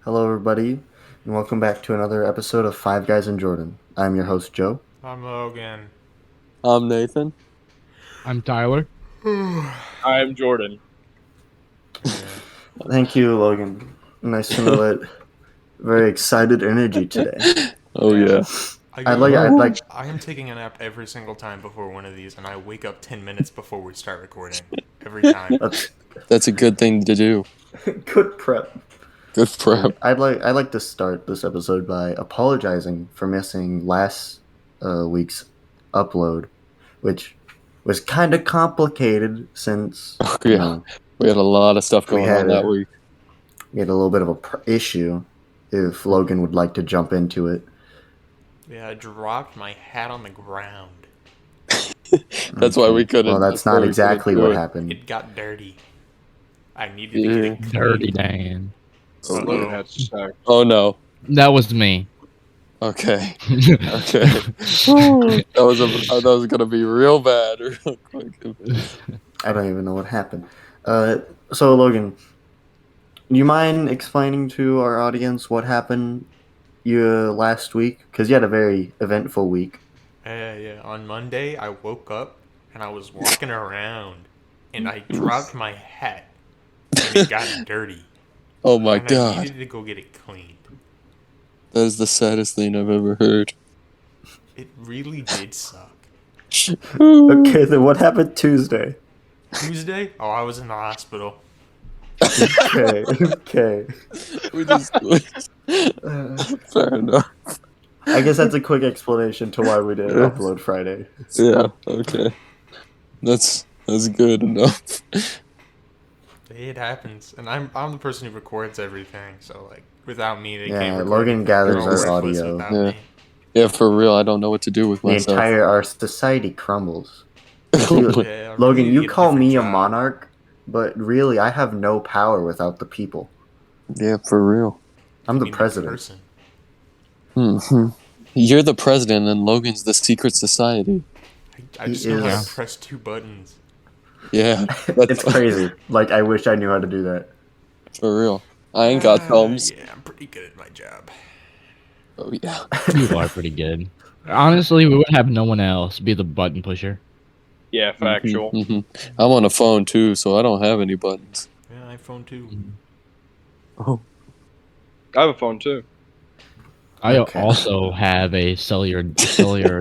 Hello, everybody, and welcome back to another episode of Five Guys and Jordan. I'm your host, Joe. I'm Logan. I'm Nathan. I'm Tyler. I'm Jordan. Thank you, Logan. Nice to know that. Very excited energy today. Oh yeah. I am taking a nap every single time before one of these, and I wake up 10 minutes before we start recording. Every time. That's a good thing to do. Good prep. Good prep. I'd like to start this episode by apologizing for missing last week's upload, which was kind of complicated since We had a lot of stuff going on that week. We had a little bit of a issue. If Logan would like to jump into it. Yeah, I dropped my hat on the ground. That's why we couldn't. Well, that's not exactly what happened. It got dirty. I needed to get it clean. Dirty Dan. Oh no. That was me. Okay. Okay. that was gonna be real bad real quick. I don't even know what happened. So Logan, you mind explaining to our audience what happened last week? Because you had a very eventful week. Yeah. On Monday, I woke up and I was walking around and I dropped my hat and it got dirty. Oh my and god. I needed to go get it cleaned. That is the saddest thing I've ever heard. It really did suck. Okay, then what happened Tuesday? Tuesday? Oh, I was in the hospital. Okay. We just fair enough. I guess that's a quick explanation to why we didn't upload Friday. Yeah, okay. That's good enough. It happens, and I'm the person who records everything. So like, without me, they can't. Yeah, record Logan anything. gathers They're our all worthless audio. without Yeah. me. Yeah, for real, I don't know what to do with myself. Our society crumbles. Yeah, Logan, really you need a call me a different job. monarch, but really, I have no power without the people. Yeah, for real. I'm the Need a president. person. Hmm. You're the president and Logan's the secret society. I just know how is- to press two buttons. Yeah, It's crazy. Like, I wish I knew how to do that. for real. I ain't got thumbs. Yeah, I'm pretty good at my job. Oh yeah. You are pretty good. Honestly, we would have no one else be the button pusher. Yeah, factual. Mhm. I'm on a phone too, so I don't have any buttons. Yeah, iPhone 2. Oh. I have a phone too. I Okay. also have a cellular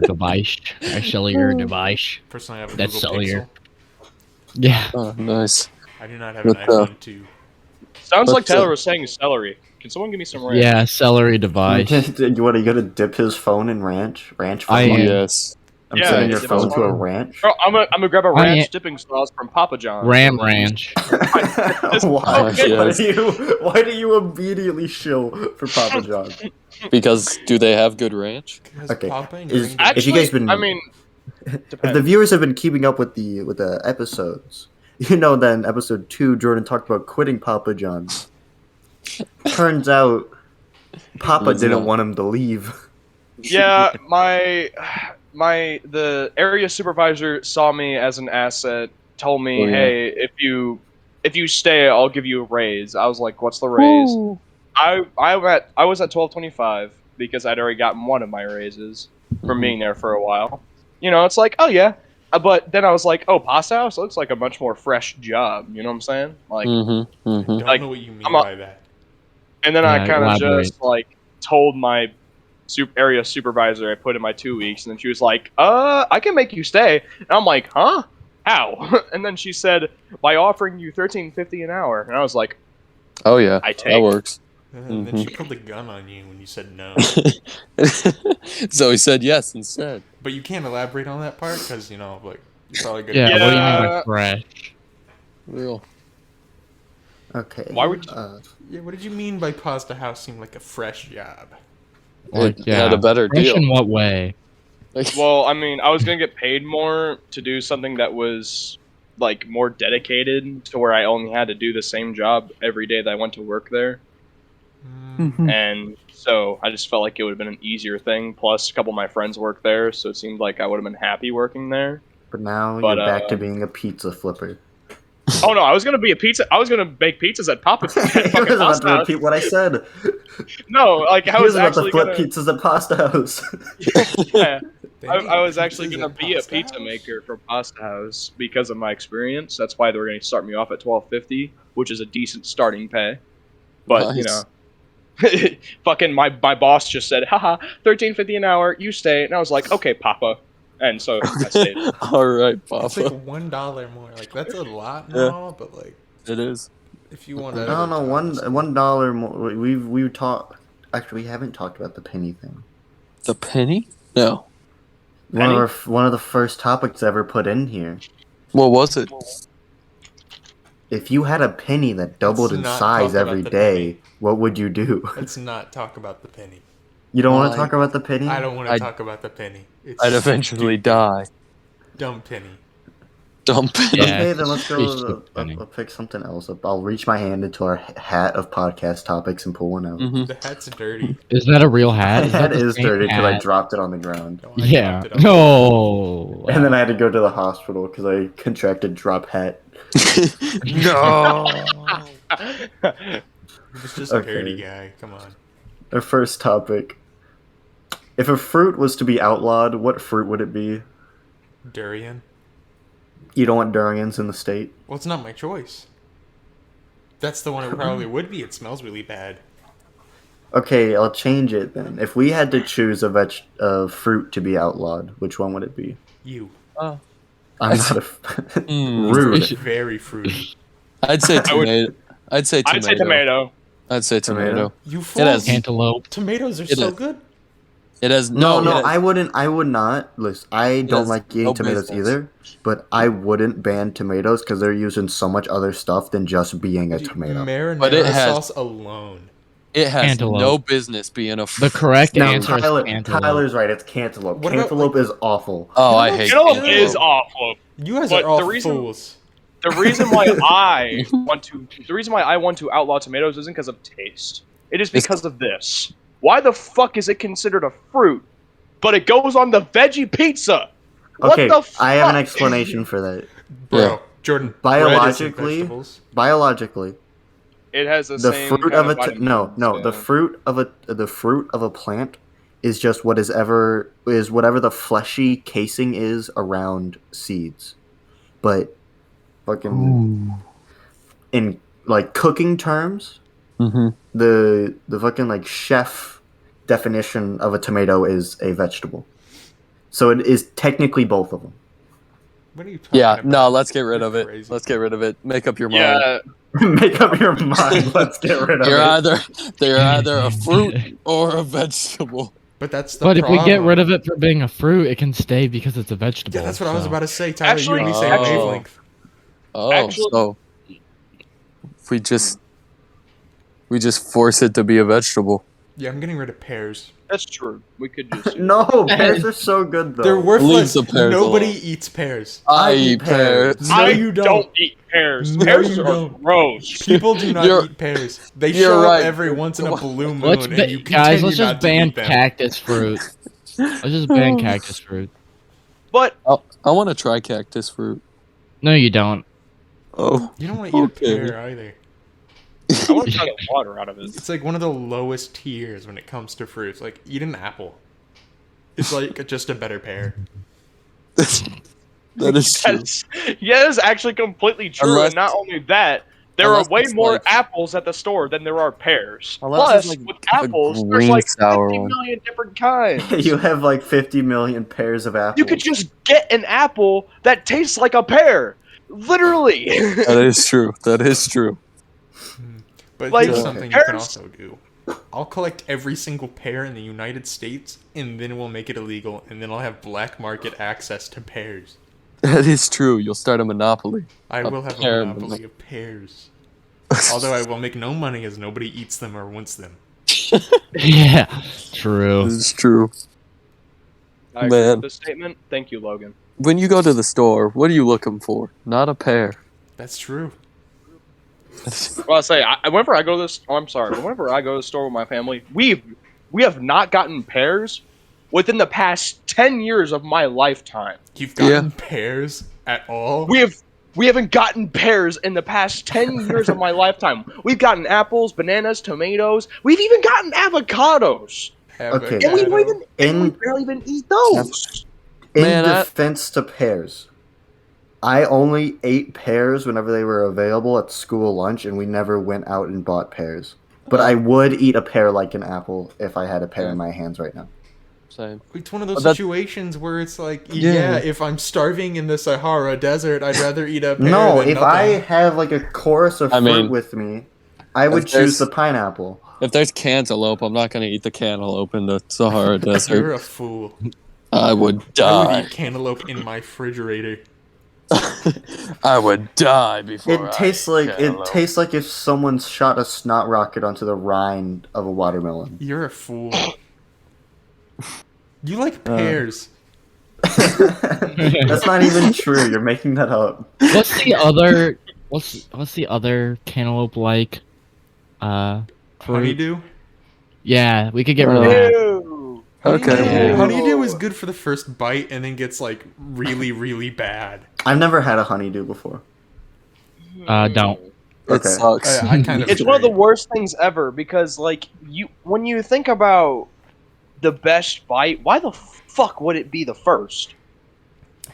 device. A cellular device. Personally, I have a That's Google cellular. Pixel. Yeah. Oh, nice. I do not have an What the- iPhone 2. Sounds like What's up? Tyler was saying celery. Can someone give me some ranch? Yeah, celery device. What, are you gonna dip his phone in ranch? Ranch phone? I am. Yes. I'm Yeah, sending your dip phone his to a phone. ranch? Bro, I'm gonna grab a I ranch am- dipping sauce from Papa John's. Ram Ranch. Why? Yes. Why do you immediately shill for Papa John? Because do they have good ranch? Has Okay, Papa and is- Gringo- If Actually, you guys been- I mean, If the depends. viewers have been keeping up with the episodes, you know that in episode 2, Jordan talked about quitting Papa John's. Turns out, Papa It's didn't not. want him to leave. Yeah, the area supervisor saw me as an asset. Told me, Oh, yeah. hey, if you stay, I'll give you a raise. I was like, what's the raise? I was at 12.25 because I'd already gotten one of my raises from being there for a while. You know, it's like, oh yeah. But then I was like, oh, Pasta House looks like a much more fresh job. You know what I'm saying? Like, Mm-hmm. Mm-hmm. I don't like, know what you mean I'm a- by that. and then I Yeah, kind of elaborate. just like told my area supervisor I put in my 2 weeks, and then she was like, I can make you stay. And I'm like, huh? How? And then she said, by offering you $13.50 an hour. And I was like, Oh yeah, I that take. works. And then she pulled a gun on you when you said no. So he said yes instead. But you can't elaborate on that part because, you know, like, you're probably good. Yeah, what do you mean Yeah. by fresh? Real. Okay. Why would- Yeah, what did you mean by Pasta House seemed like a fresh job? Like, It had a better fresh deal. in what way? Like, Well, I mean, I was gonna get paid more to do something that was like more dedicated to where I only had to do the same job every day that I went to work there. And so I just felt like it would have been an easier thing. Plus, a couple of my friends work there, so it seemed like I would have been happy working there. But now But, you're back to being a pizza flipper. Oh no, I was gonna be a pizza. I was gonna bake pizzas at Papa. He was about to repeat what I said. No, like I He was was about to actually flip gonna. pizzas at Pasta House. Yeah, They I make was actually pizzas gonna at be a Pasta pizza House? maker for Pasta House because of my experience. That's why they were gonna start me off at $12.50, which is a decent starting pay. But you know, fucking my boss just said, haha, $13.50 an hour, you stay. And I was like, okay, Papa. And so I stayed. All right, It's like Papa. $1 more. Like that's a lot and Yeah. all, but like It is. if you want I to, don't know, $1 more. We talked. Actually, we haven't talked about the penny thing. The penny? No. One of the first topics ever put in here. What was it? If you had a penny that doubled Let's in not size talk about every the day, penny. what would you do? Let's not talk about the penny. You don't want Why? to talk about the penny? I don't want to I'd- talk about the penny. It's I'd eventually stupid. die. Dumb penny. Dumb penny. Yeah. Okay, then let's pretty go. stupid penny. I'll pick something else. I'll reach my hand into our hat of podcast topics and pull one out. Mhm. The hat's dirty. Is that a real My hat? hat that the is same dirty because I hat? dropped it on the ground, No, I Yeah. dropped it on No. and then I had to go to the hospital because I contracted drop hat. No. It was just a dirty guy. Come on. Our first topic: if a fruit was to be outlawed, what fruit would it be? Durian. You don't want durians in the state. Well, it's not my choice. That's the one it probably would be. It smells really bad. Okay, I'll change it then. If we had to choose a fruit to be outlawed, which one would it be? You. Oh. I'm not a rude. Very fruity. I'd say tomato. I'd say tomato. I'd say tomato. I'd say tomato. You It fools. has Cantaloupe. Tomatoes are It so is. good. It has No, it has- I wouldn't. I would not. Listen, I don't has like eating no tomatoes business. either. But I wouldn't ban tomatoes because they're using so much other stuff than just being a tomato. Marinara But it has- sauce alone. It has Cantaloupe. no business being a. The correct No, answer is cantaloupe. Tyler's right. It's cantaloupe. What about, Cantaloupe is awful. Oh, I hate Cantaloupe cantaloupe. is awful. You guys But are all the reason- fools. The reason why I want to outlaw tomatoes isn't because of taste. It is because of this. Why the fuck is it considered a fruit, but it goes on the veggie pizza? Okay, What the fuck? I have an explanation for that. Bro, Yeah. Jordan. Biologically- bread isn't vegetables. Biologically, It has the the same fruit kind of a vitamins, no, yeah. the fruit of a plant is just whatever the fleshy casing is around seeds. But fucking in like cooking terms, Mm-hmm. the fucking like chef definition of a tomato is a vegetable. So it is technically both of them. What are you talking Yeah, about? no, let's get rid You're of it. crazy. Let's get rid of it. Make up your mind. Yeah, Make up your mind. Let's get rid of it. They're either a fruit or a vegetable. But that's the But if problem. we get rid of it for being a fruit, it can stay because it's a vegetable. Yeah, that's what I was so- about to say. Tyler, Actually- you and me say actually- wavelength. Oh, Actually- so if we just force it to be a vegetable. Yeah, I'm getting rid of pears. that's true. We could just. No, pears are so good though. They're worthless. Leave the pears Nobody alone. eats pears. I eat eat pears. No, I you don't. don't eat pears. No, Pears you are don't. gross. People do not You're- eat pears. They you're show right. up every once in a blue moon, Let's and you guys, let's continue not just to ban eat them. cactus fruit. Let's just ban cactus fruit. But I want to try cactus fruit. No, you don't. Oh, You don't want to eat Okay. a pear either. I want to try the water out of it. It's like one of the lowest tiers when it comes to fruits. Like, eat an apple. It's like just a better pear. that is true. Yeah, that is actually completely true. Unless- and not only that, there are unless way it's more like- apples at the store than there are pears. Unless Plus, it's like with the apples, there's green like sour 50 one. million different kinds. You have like 50 million pairs of apples. You could just get an apple that tastes like a pear. Literally. That is true. That is true. But Like, here's something you can pears- also do. I'll collect every single pear in the United States, and then we'll make it illegal, and then I'll have black market access to pears. That is true. You'll start a monopoly. I A will have pear a monopoly of pears. Although I will make no money as nobody eats them or wants them. Yeah, true. This is true. I agree Man. with this statement. Thank you, Logan. When you go to the store, what are you looking for? Not a pear. That's true. Well, I say, whenever I go to this, whenever I go to the store with my family, we have not gotten pears within the past 10 years of my lifetime. You've gotten pears at all? We have We haven't gotten pears in the past 10 years of my lifetime. We've gotten apples, bananas, tomatoes. We've even gotten avocados. Okay. And we don't Avocado. even and we In barely even eat those. Man, defense to pears, I only ate pears whenever they were available at school lunch, and we never went out and bought pears. But I would eat a pear like an apple if I had a pear in my hands right now. Same. It's one of those But that- situations where it's like, Yeah. yeah, if I'm starving in the Sahara Desert, I'd rather eat a pear No, than if nothing. I have like a chorus of I fruit mean, with me, I would if there's- choose the pineapple. If there's cantaloupe, I'm not gonna eat the cantaloupe in the Sahara You're Desert. a fool. I would I would die. eat cantaloupe in my refrigerator. I would die before. It tastes like cantaloupe. if someone shot a snot rocket onto the rind of a watermelon. You're a fool. You like pears. That's not even true. You're making that up. What's the other? What's the other cantaloupe like? Fruit? Honeydew? Yeah, we could get rid of that. Ew. Okay. Yeah. Honeydew is good for the first bite and then gets like really, really bad. I've never had a honeydew before. Don't. It Okay. sucks. I kind of It's one of the agree. worst things ever because, like, when you think about the best bite, why the fuck would it be the first?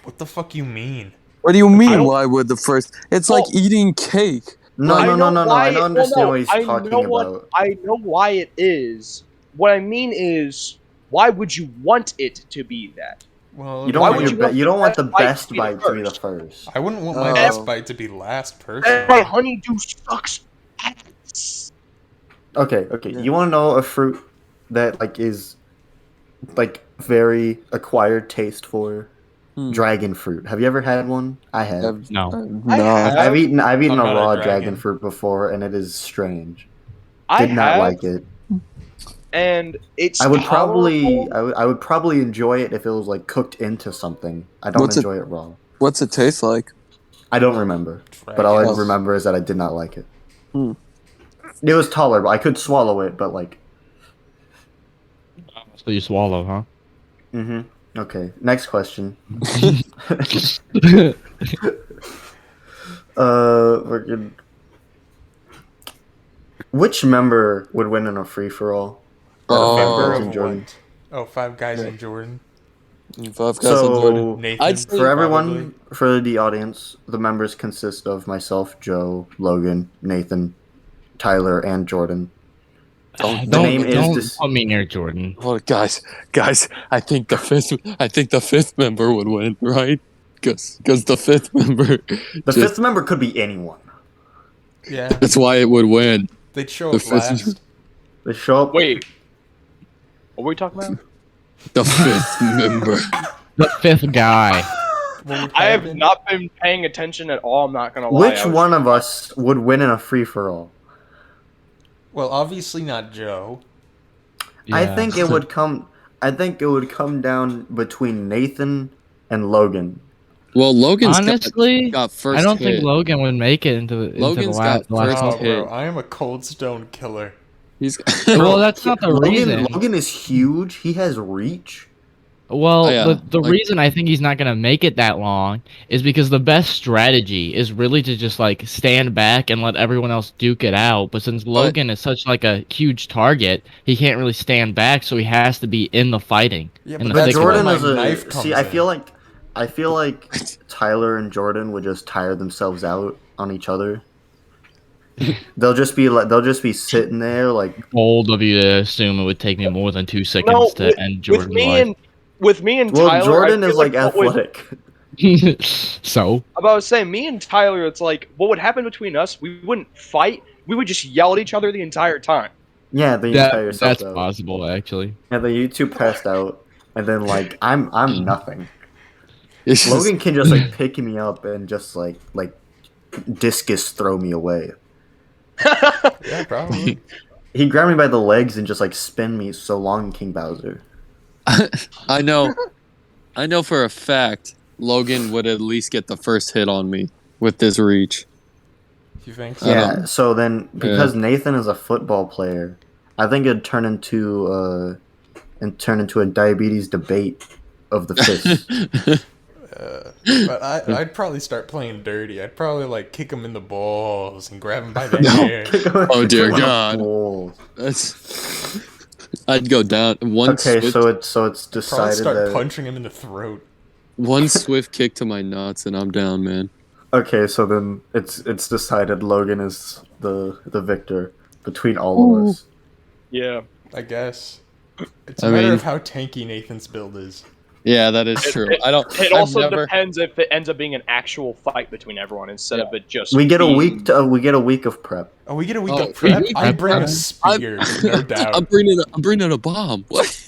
What the fuck you mean? What do you I mean? don't- Why would the first? It's like Well- eating cake. No, I no, no, know no, no. I why- don't understand what he's I talking know what- about. I know why it is. What I mean is, why would you want it to be that? Well, You don't Why want would your you want you don't want the the best best bite to be the bite to be the first? first. I wouldn't want my Oh. best bite to be last That's person. why honeydew sucks ass. Okay, okay. You want to know a fruit that like is like very acquired taste for? Dragon fruit. Have you ever had one? I have. No. No. I've eaten I'm a not a raw dragon. dragon fruit before, and it is strange. I Did not have, like it. and it's I would probably tolerable. I would probably enjoy it if it was like cooked into something. I don't What's it- enjoy it raw. What's it taste like? I don't remember, but all I Dragons. remember is that I did not like it. Hmm. It was tolerable. I could swallow it, but like. So you swallow, huh? Mm-hmm. Okay. Next question. We're good. Which member would win in a free for all? Oh. Member and of Jordan. what? Oh, Five Guys and Jordan. Five Guys and Jordan. So Nathan. I'd say- for everyone, for the audience, the members consist of myself, Joe, Logan, Nathan, Tyler, and Jordan. Don't- The name is don't dis- put me near Jordan. Oh, guys, I think the fifth member would win, right? Because the fifth member. The fifth member could be anyone. Yeah, That's why it would win. they'd show The up fifth- last. They show up. Wait, what were we talking about? The fifth member. The fifth guy. What would I have happen? not been paying attention at all. I'm not gonna lie. Which I was- one of us would win in a free for all? Well, obviously not Joe. I Yeah. think it would come. I think it would come down between Nathan and Logan. Well, Logan's Honestly, got first. I don't hit. think Logan would make it into the Logan's got last first Oh, couple. hit. bro, I am a cold stone killer. He's. Well, that's not the reason. Logan is huge. He has reach. Well, Oh, yeah, the like- reason I think he's not gonna make it that long is because the best strategy is really to just like stand back and let everyone else duke it out. But since Logan is such like a huge target, he can't really stand back, so he has to be in the fighting. Yeah, in but the But thick of Jordan it. is my a. knife comes See, I in. feel like Tyler and Jordan would just tire themselves out on each other. They'll just be sitting there like. Bold of you to assume it would take me more than 2 seconds to end with Jordan's me life. and with me and Well, Tyler, Jordan I is feel like what would- athletic. So About to say, me and Tyler, it's like what would happen between us. We wouldn't fight. We would just yell at each other the entire time. Yeah, then you tire yourself that's out. possible actually. And then you two passed out, and then like I'm nothing. It's just- Logan can just like pick me up and just like discus throw me away. Yeah, probably. He grabbed me by the legs and just like spin me so long, King Bowser. I know for a fact Logan would at least get the first hit on me with this reach. You think so? Yeah. So then, because Nathan is a football player, I think it'd turn into a diabetes debate of the fists. But I'd probably start playing dirty. I'd probably like kick him in the balls and grab him by the hair. Oh, dear Kick him in the God. balls. That's. I'd go down one. Okay, Swift, so it's Probably decided start that. punching him in the throat. one swift kick to my nuts, and I'm down, man. Okay, so then it's decided Logan is the victor between all of us. Yeah. I guess. It's a I matter mean- of how tanky Nathan's build is. Yeah, that is true. I don't. It I've also never, depends if it ends up being an actual fight between everyone instead of it just. We get a being- week of prep. Oh, we get a week Oh, of prep. we- I bring a I'm- spear, no doubt. I'm bringing a bomb. What?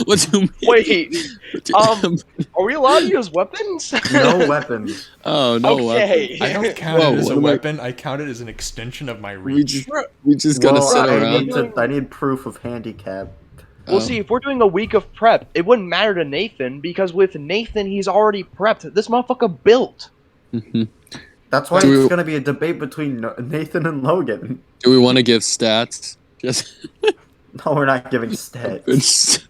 What do you mean? Wait, are we allowed to use weapons? No weapons. Oh no! Okay. I don't count Whoa, it as what a am I- weapon. I count it as an extension of my We reach. just gotta Well, sit I around. need proof of handicap. Well, see, if we're doing a week of prep, it wouldn't matter to Nathan because with Nathan, he's already prepped. This motherfucker built. Mhm. That's why Do it's we- gonna be a debate between Nathan and Logan. Do we want to give stats? Just No, we're not giving stats. it's,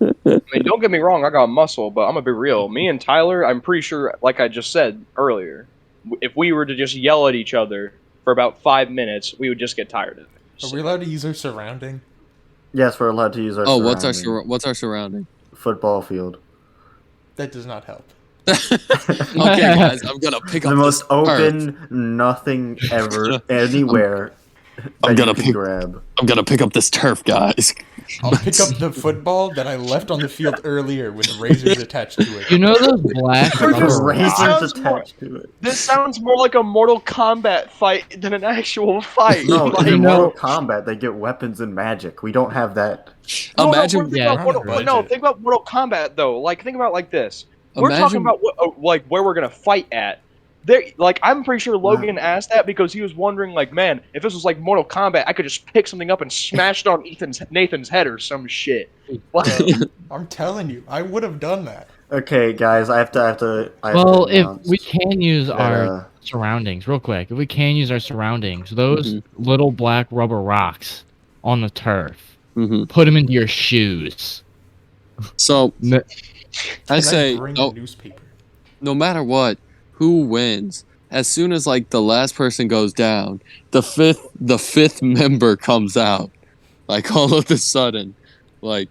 I mean, don't get me wrong, I got muscle, but I'm gonna be real. Me and Tyler, I'm pretty sure, like I just said earlier, if we were to just yell at each other for about 5 minutes, we would just get tired of it. Are we allowed to use our surrounding? Yes, we're allowed to use our. oh, what's our surrounding. what's our surrounding? Football field? That does not help. Okay, guys, I'm gonna pick up The most this turf. open, nothing ever, anywhere. I'm that gonna you can pick- grab. I'm gonna pick up this turf, guys. I'll pick up the football that I left on the field earlier with razors attached to it. You know those black There's rubber This Razors sounds attached to it. This sounds more like a Mortal Kombat fight than an actual fight. No, Like, in know- Mortal Kombat, they get weapons and magic. We don't have that. Imagine, think Yeah, about Mortal, budget. no, think about Mortal Kombat though. Like, think about it like this. We're imagine, talking about like where we're gonna fight at. There, like, I'm pretty sure Logan asked that because he was wondering, like, man, if this was like Mortal Kombat, I could just pick something up and smash it on Nathan's head or some shit. Like, I'm telling you, I would have done that. Okay, guys, I have to. Well, if announce we can use that, our surroundings, real quick, if we can use our surroundings, those little black rubber rocks on the turf, Mhm. put them into your shoes. So N- I Can say, bring no, a newspaper. no matter what, who wins? As soon as like the last person goes down, the fifth member comes out, like all of a sudden, like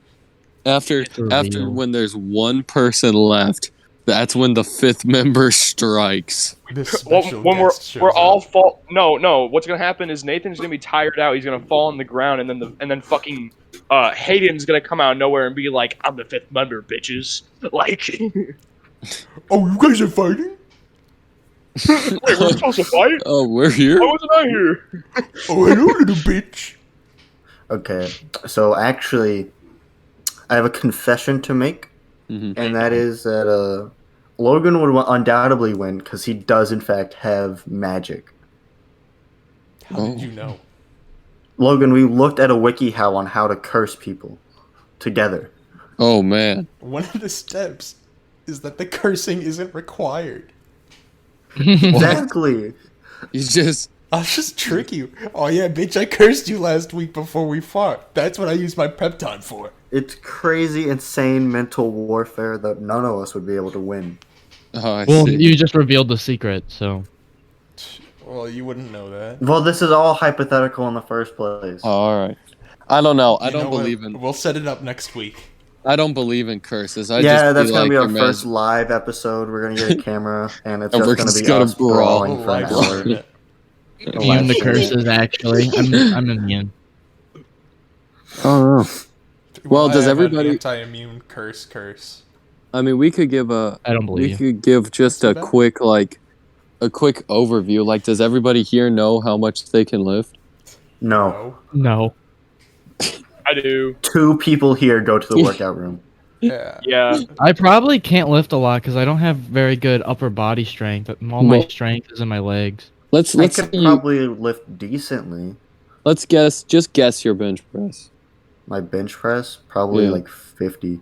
after reveal. when there's one person left, that's when the fifth member strikes. This special when guest shows we're all up. fall. No. What's gonna happen is Nathan's gonna be tired out. He's gonna fall on the ground, and then fucking Hayden's gonna come out of nowhere and be like, "I'm the fifth member, bitches." Like, wait, Oh, you guys are fighting? we're supposed to fight? Oh, we're here. Why wasn't I here? Oh, hello, little bitch. Okay, so actually, I have a confession to make, Mhm. and that is that Logan would undoubtedly win because he does in fact have magic. How did you know? Logan, we looked at a WikiHow on how to curse people together. Oh man. One of the steps is that the cursing isn't required. Exactly. You just I'll just trick you. Oh yeah, bitch, I cursed you last week before we fought. That's what I used my prep time for. It's crazy, insane mental warfare that none of us would be able to win. oh, I Well, see. you just revealed the secret, so. Well, you wouldn't know that. Well, this is all hypothetical in the first place. Oh, all right. I don't know. I You know don't what? believe in. We'll set it up next week. I don't believe in curses. I yeah, just that's feel gonna like be our your first man's- live episode. We're gonna get a camera, and it's And we're just just gonna be gonna us brawl. brawling for an Live hour. stream it. Immune to curses, actually. I'm immune. Oh, Well, I does have an everybody- anti-immune curse? I mean, we could give a. I don't believe We you. could give just a What's that? quick a quick overview. Like, does everybody here know how much they can lift? No, No. No. I do. 2 people here go to the workout room. Yeah. Yeah. I probably can't lift a lot because I don't have very good upper body strength. All my Well- strength is in my legs. Let's I let's could see, probably lift decently. let's guess. Just guess your bench press. My bench press probably Yeah. like 50.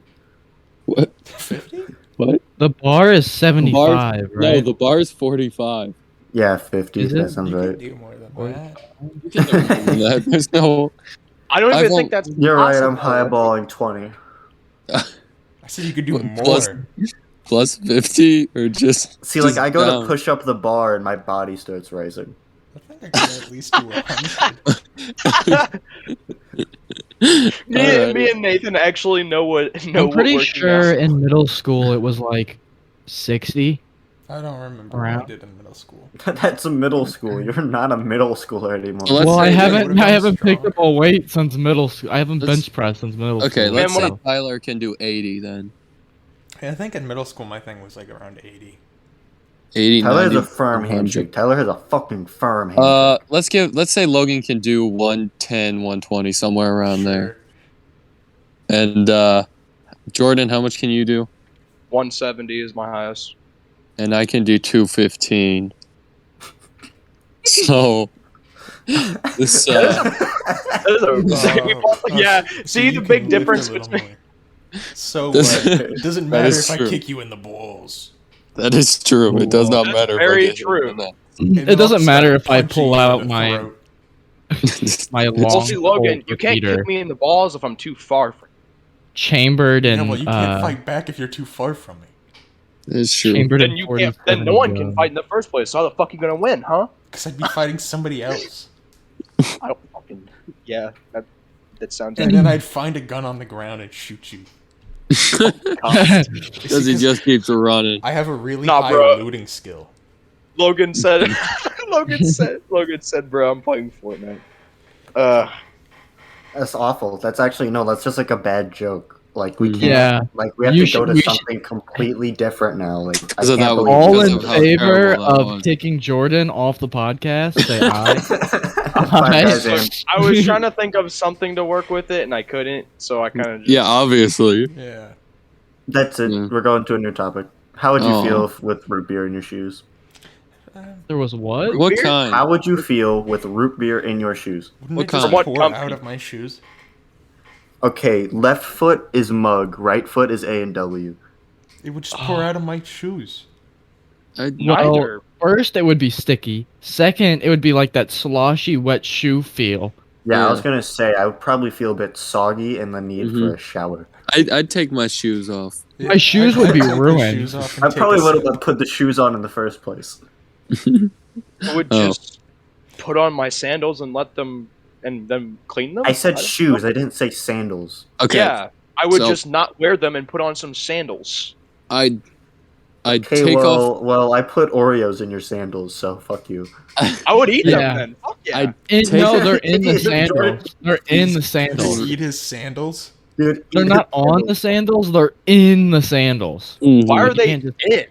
What? 50? What? The bar is 75, No, right? the bar is 45. Yeah, 50. Is That it? sounds You right. can do more than that. You can do more than that. There's no. I don't I even won't- think that's. You're right. I'm possible. highballing 20. I said you could do Plus- more. plus 50 or just See, like just I go down? to push up the bar and my body starts rising. I think I can at least do 100. Alright. Me and Nathan actually know what I'm pretty working sure out. in middle school it was like 60. I don't remember what I Around. did in middle school. That's a middle school. You're not a middle schooler anymore. So let's Well, I say- haven't picked strong. up a weight since middle school. I haven't Let's- bench pressed since middle Okay, school. let's Man, say what Tyler can do 80 then. I think in middle school my thing was like around 80. 80, Tyler has 90, a firm 100. handshake. Tyler has a fucking firm handshake. Let's say Logan can do 110, 120, somewhere around there. And Jordan, how much can you do? 170 is my highest. And I can do 215. So this That is a- yeah, see you the can big lift difference a little between. more. So This- it doesn't that matter is if true. I kick you in the balls. that is true. It does not That's matter if very I get hit true. in the And It doesn't I'll matter start if I punching pull you in out the my throat. my Well, long see, Logan, pole you can't repeater, kick me in the balls if I'm too far from chambered Yeah, and well, you can't fight back if you're too far from me. It's true. chambered Then in you 47 can't. Then no one can gun. fight in the first place. So how the fuck you gonna win, huh? Because I'd be fighting somebody else. I don't fucking. Yeah, that sounds. And then I'd find a gun on the ground and shoot you. Because he just keeps running. I have a really Nah, high bro. looting skill. Logan said. Logan said, bro, I'm playing Fortnite. That's awful. That's actually no. That's just like a bad joke. Like we can't. Yeah. Like we have You to go should- to we should- something completely different now. Like I Because of can't that believe wall. All Because in of how favor terrible that of was. taking Jordan off the podcast, say aye. Five guys in. I was trying to think of something to work with it, and I couldn't. So I kind of. Yeah, obviously. Yeah. That's it. Yeah. We're going to a new topic. How would you Oh. feel with root beer in your shoes? There was what? What Weird. kind? How would you feel with root beer in your shoes? Wouldn't What it just kind? What pour company? out of my shoes? Okay, left foot is mug, right foot is A and W. It would just pour out of my shoes. I, Well, Neither. first it would be sticky. Second, it would be like that sloshy wet shoe feel. Yeah, I was Yeah. gonna say I would probably feel a bit soggy and the need for a shower. I'd take my shoes off. My shoes would be take the ruined. shoes off and I take probably a would sip. have put the shoes on in the first place. I would Oh. just put on my sandals and let them and then clean them. I said don't shoes. know. I didn't say sandals. Okay. Yeah, I would So- just not wear them and put on some sandals. I'd Okay, take off. well, I put Oreos in your sandals, so fuck you. I would eat Yeah. them then. Fuck yeah. I'd No, take- they're in the Jordan- sandals. They're in the Does sandals. he eat his sandals? Dude, They're not on the sandals. They're in the sandals. Why are You they can't just- in?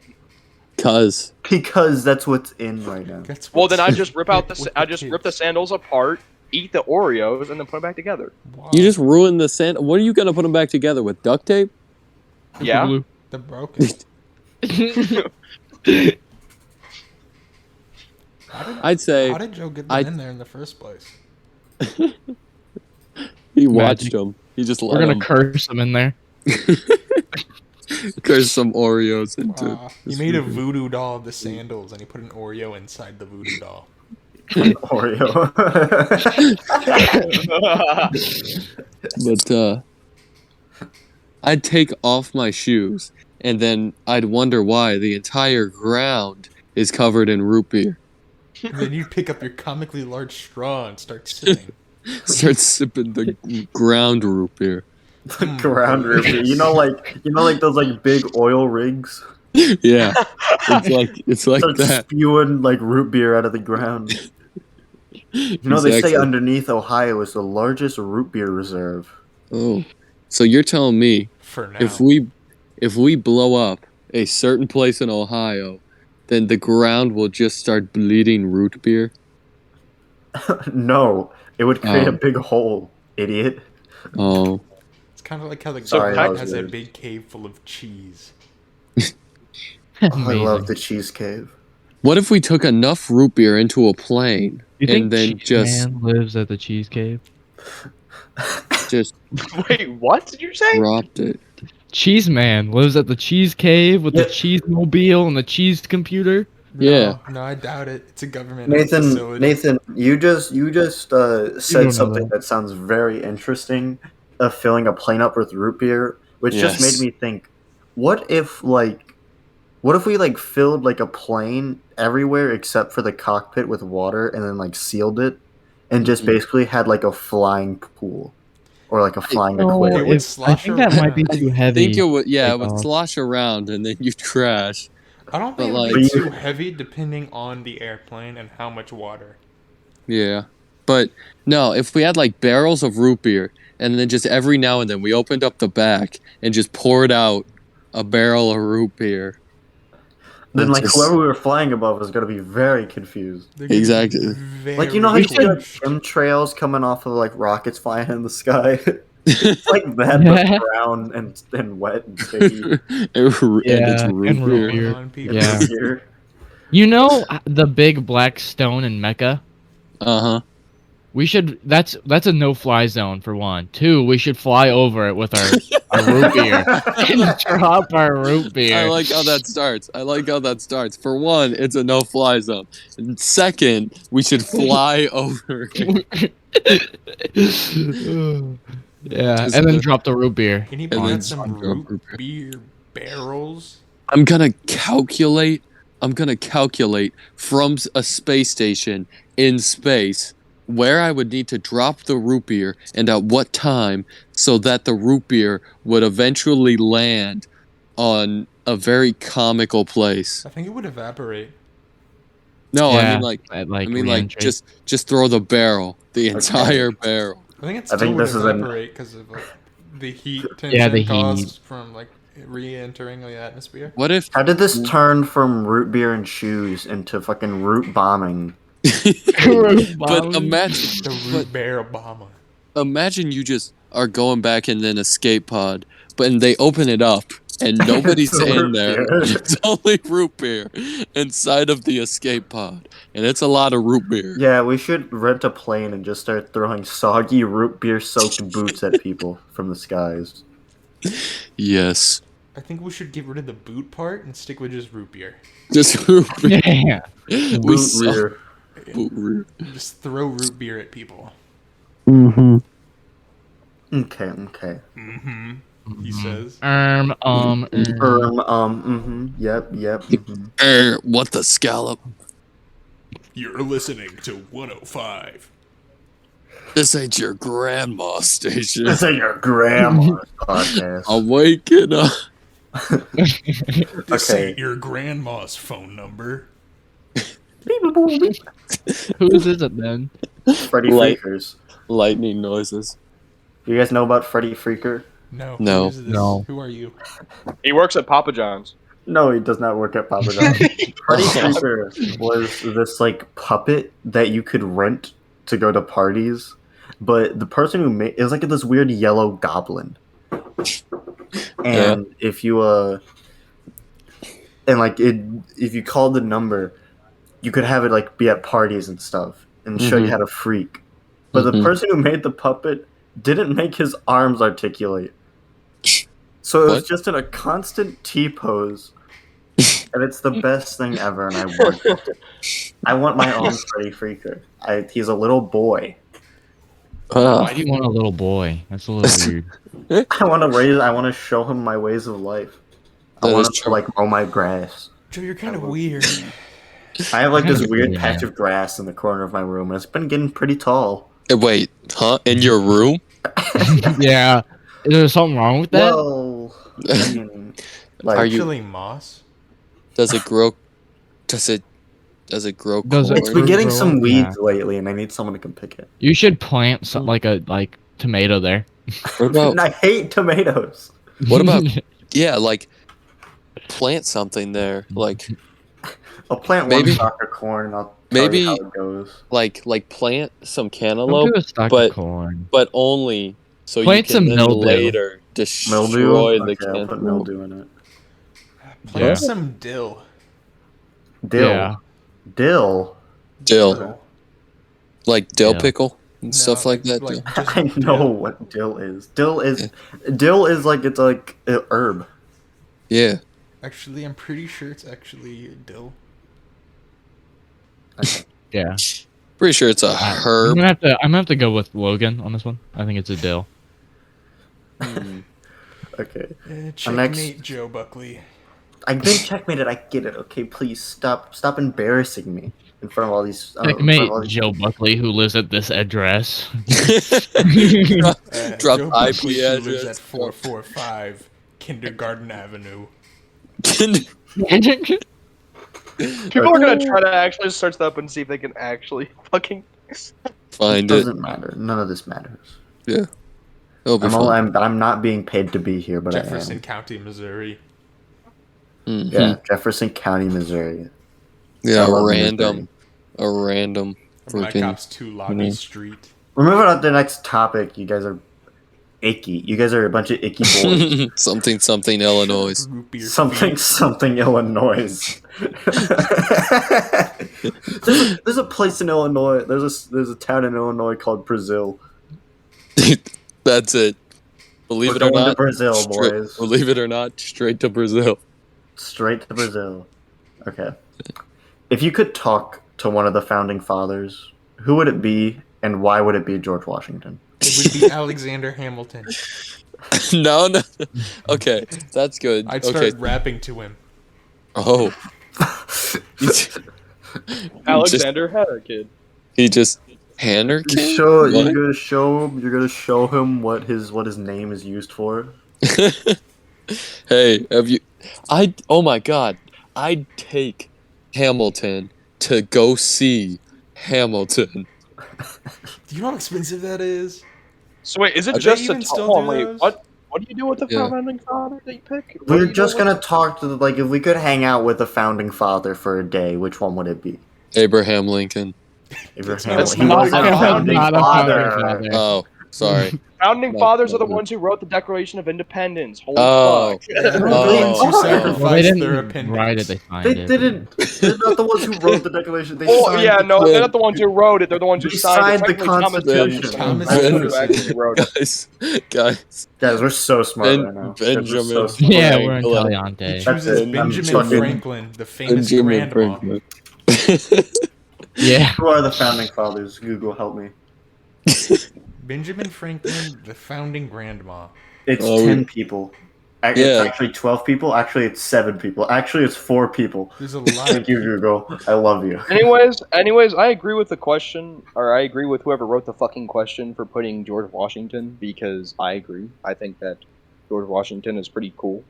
Cause because that's what's in right now. That's Well, what's- then I just rip out with I just rip the kids. sandals apart, eat the Oreos, and then put them back together. Wow. you just ruined the sand. What are you gonna put them back together with? Duct tape? Yeah. the broken. I'd say How did Joe get them I- in there in the first place? he watched Magic. them. He just We're let gonna them curse them in there. curse some Oreos into. He made a voodoo doll of the sandals, and he put an Oreo inside the voodoo doll. Oreo. But I'd take off my shoes, and then I'd wonder why the entire ground is covered in root beer. And then you pick up your comically large straw and start sipping. Start sipping the ground root beer. Ground root beer. You know, like those like big oil rigs. Yeah, it's like Start that. spewing like root beer out of the ground. You know, they say Exactly. underneath Ohio is the largest root beer reserve. Oh, so you're telling me For now. if we blow up a certain place in Ohio, then the ground will just start bleeding root beer? No, it would create Oh. a big hole, idiot. Oh, It's kind of like how the Sorry, that government was has a weird. big cave full of cheese. I Amazing. love the cheese cave. what if we took enough root beer into a plane You think and then Cheese just Man lives at the cheese cave? just Wait, what did you say? dropped it? Cheese Man lives at the cheese cave with Yeah. the cheese mobile and the cheese computer. Yeah. No, I doubt it. It's a government facility. Nathan, you just know said something that. that sounds very interesting. Of filling a plane up with root beer, which just Yes. made me think: what if like What if we like filled like a plane everywhere except for the cockpit with water, and then like sealed it, and just Mhm. basically had like a flying pool, or like a flying No, It aquarium? would I slosh think that might be around. too I heavy. think it would, yeah, it would take off. slosh around and then you'd crash. I don't But think it would like, be But too heavy depending on the airplane and how much water. yeah. But no, if we had like barrels of root beer and then just every now and then we opened up the back and just poured out a barrel of root beer. Then That's like just- whoever we were flying above was gonna be very confused. They're gonna be Exactly. Like you know how very you see like confused. chemtrails coming off of like rockets flying in the sky? It's like that, Yeah. but brown and wet and sticky. and it's Yeah, root and root beer. beer. On people. Yeah. Here. You know the big black stone in Mecca? Uh-huh. We should. That's a no-fly zone for one. Two, we should fly over it with our root beer and drop our root beer. I like how that starts. For one, it's a no-fly zone. And second, we should fly over it. Yeah, Just and then the- drop the root beer. Anybody And got then some drop root root beer. beer barrels? I'm gonna calculate from a space station in space where I would need to drop the root beer and at what time so that the root beer would eventually land on a very comical place. I think it would evaporate. No, Yeah, I like mean like re-entry. just throw the barrel, the entire barrel. I think it I still think would this is an- evaporate because of like the heat tension Yeah, the caused heat. from like re-entering the atmosphere. What if How did this turn from root beer and shoes into fucking root bombing? but imagine The root beer Obama. imagine you just are going back in an escape pod, but and they open it up and nobody's It's in root there. beer. It's only root beer inside of the escape pod, and it's a lot of root beer. Yeah, we should rent a plane and just start throwing soggy root beer soaked boots at people from the skies. Yes, I think we should get rid of the boot part and stick with just root beer. just root beer. Yeah. We Root suck. beer. Boot beer. Just throw root beer at people. Mm-hmm. Okay, okay. Mm-hmm. He says. Yep, yep. What the scallop? You're listening to 105. This ain't your grandma station. This ain't your grandma's podcast. I'm waking up. This Okay. ain't your grandma's phone number. Whose is it then? Freddy Light. Freakers. Lightning noises. Do you guys know about Freddy Freaker? No. No. Who is this? No. Who are you? He works at Papa John's. No, he does not work at Papa John's. Freddy Freaker was this like puppet that you could rent to go to parties, but the person who made it was like this weird yellow goblin. And if you if you called the number, you could have it like be at parties and stuff and show you Mhm. how to freak. But the Mhm. person who made the puppet didn't make his arms articulate. So it was What? just in a constant T pose. And it's the best thing ever, and I want it. I want my own Freddy Freaker. He's a little boy. Why do you want a little boy? That's a little weird. I want to show him my ways of life. I That want is him to true. like mow my grass. Joe, you're kind of weird. I have like this Kinda weird weird, patch man. of grass in the corner of my room, and it's been getting pretty tall. Wait, huh? In your room? Yeah. Is there something wrong with that? Well, I mean, like, Are you- Actually, moss. Does it grow? Does it grow Does it- corn? it's been getting Grow, some yeah. weeds lately, and I need someone to come pick it. You should plant some like a tomato there. What about? And I hate tomatoes. What about? Yeah, like plant something there, like I'll plant Maybe- one stalk of corn, and I'll tell maybe- you how it goes. like plant some Don't cantaloupe, do a stock but- of corn. but only so Plant you some can then mildew. later destroy Mildew? the Okay, I'll put cantaloupe. mildew in it. Plant Yeah. some dill. Dill. Yeah. Dill. Dill, like dill Yeah. pickle and No, stuff like that. just I know what dill is. Dill is like it's like a herb. Yeah, Actually, I'm pretty sure it's actually dill. Yeah. pretty sure it's a I'm herb. gonna have to go with Logan on this one. I think it's a dill. Hmm. Okay. Checkmate, next- Joe Buckley. I've been checkmated. I get it. Okay, please stop embarrassing me in front of all these. Checkmate Joe Buckley, who lives at this address. Drop Joe IP Buckley, who lives address. at 445 Kindergarten Avenue. People are gonna try to actually search that up and see if they can actually fucking. Find It it. doesn't matter. None of this matters. Yeah. It'll be I'm, fun. I'm not being paid to be here, but Jefferson I am. County, Missouri. Mhm. Yeah, Jefferson County, Missouri. Yeah, I love a Missouri. random My freaking. cop's 2 Lobby Mhm. Street. We're moving on to the next topic. You guys are icky. You guys are a bunch of icky boys. something Illinois. Root beer something feet. something Illinois. there's a place in Illinois. There's a town in Illinois called Brazil. That's it. Believe We're it or going to not, Brazil, boys. Believe it or not, straight to Brazil. Straight to Brazil. Okay. If you could talk to one of the founding fathers, who would it be, and why would it be George Washington? It would be Alexander Hamilton. No. Okay, that's good. I'd start Okay. rapping to him. Oh. Alexander had a kid. He just Hanner You're King? gonna show him what his name is used for. Hey, have you? Oh my God! I'd take Hamilton to go see Hamilton. Do you know how expensive that is? So wait, is Are it they just a even still hold on, do wait, those? what? What do you do with the Yeah. founding father that you pick? What do We're you just do with- gonna talk to if we could hang out with a founding father for a day, which one would it be? Abraham Lincoln. Abraham. That's He not was a a founding not a father. founding father. Oh, sorry. Founding No, fathers are the no. ones who wrote the Declaration of Independence. Holy Oh. fuck! They're the Oh. ones who Oh. sacrificed Well, they didn't their appendix. write it. They signed They it. didn't. They're not the ones who wrote the Declaration. They Oh signed yeah, the no, Yeah. they're not the ones who wrote it. They're the ones who They signed signed it. the Technically, Thomas Constitution. Jefferson Thomas was the one who Jefferson. actually wrote it. Guys, Guys, we're so smart right now. Guys, we're Benjamin. so smart. Yeah, we're in Franklin. He Taliante. That's chooses it. Benjamin I'm fucking- Franklin, the famous Benjamin grandma. Franklin. Yeah. Who are the founding fathers? Google, help me. Benjamin Franklin, the founding grandma. It's Oh, 10 people. It's Yeah. actually 12 people. Actually, it's 7 people. Actually, it's 4 people. There's a lot of Thank you, Google. I love you. Anyways, I agree with the question, or I agree with whoever wrote the fucking question for putting George Washington, because I agree. I think that George Washington is pretty cool.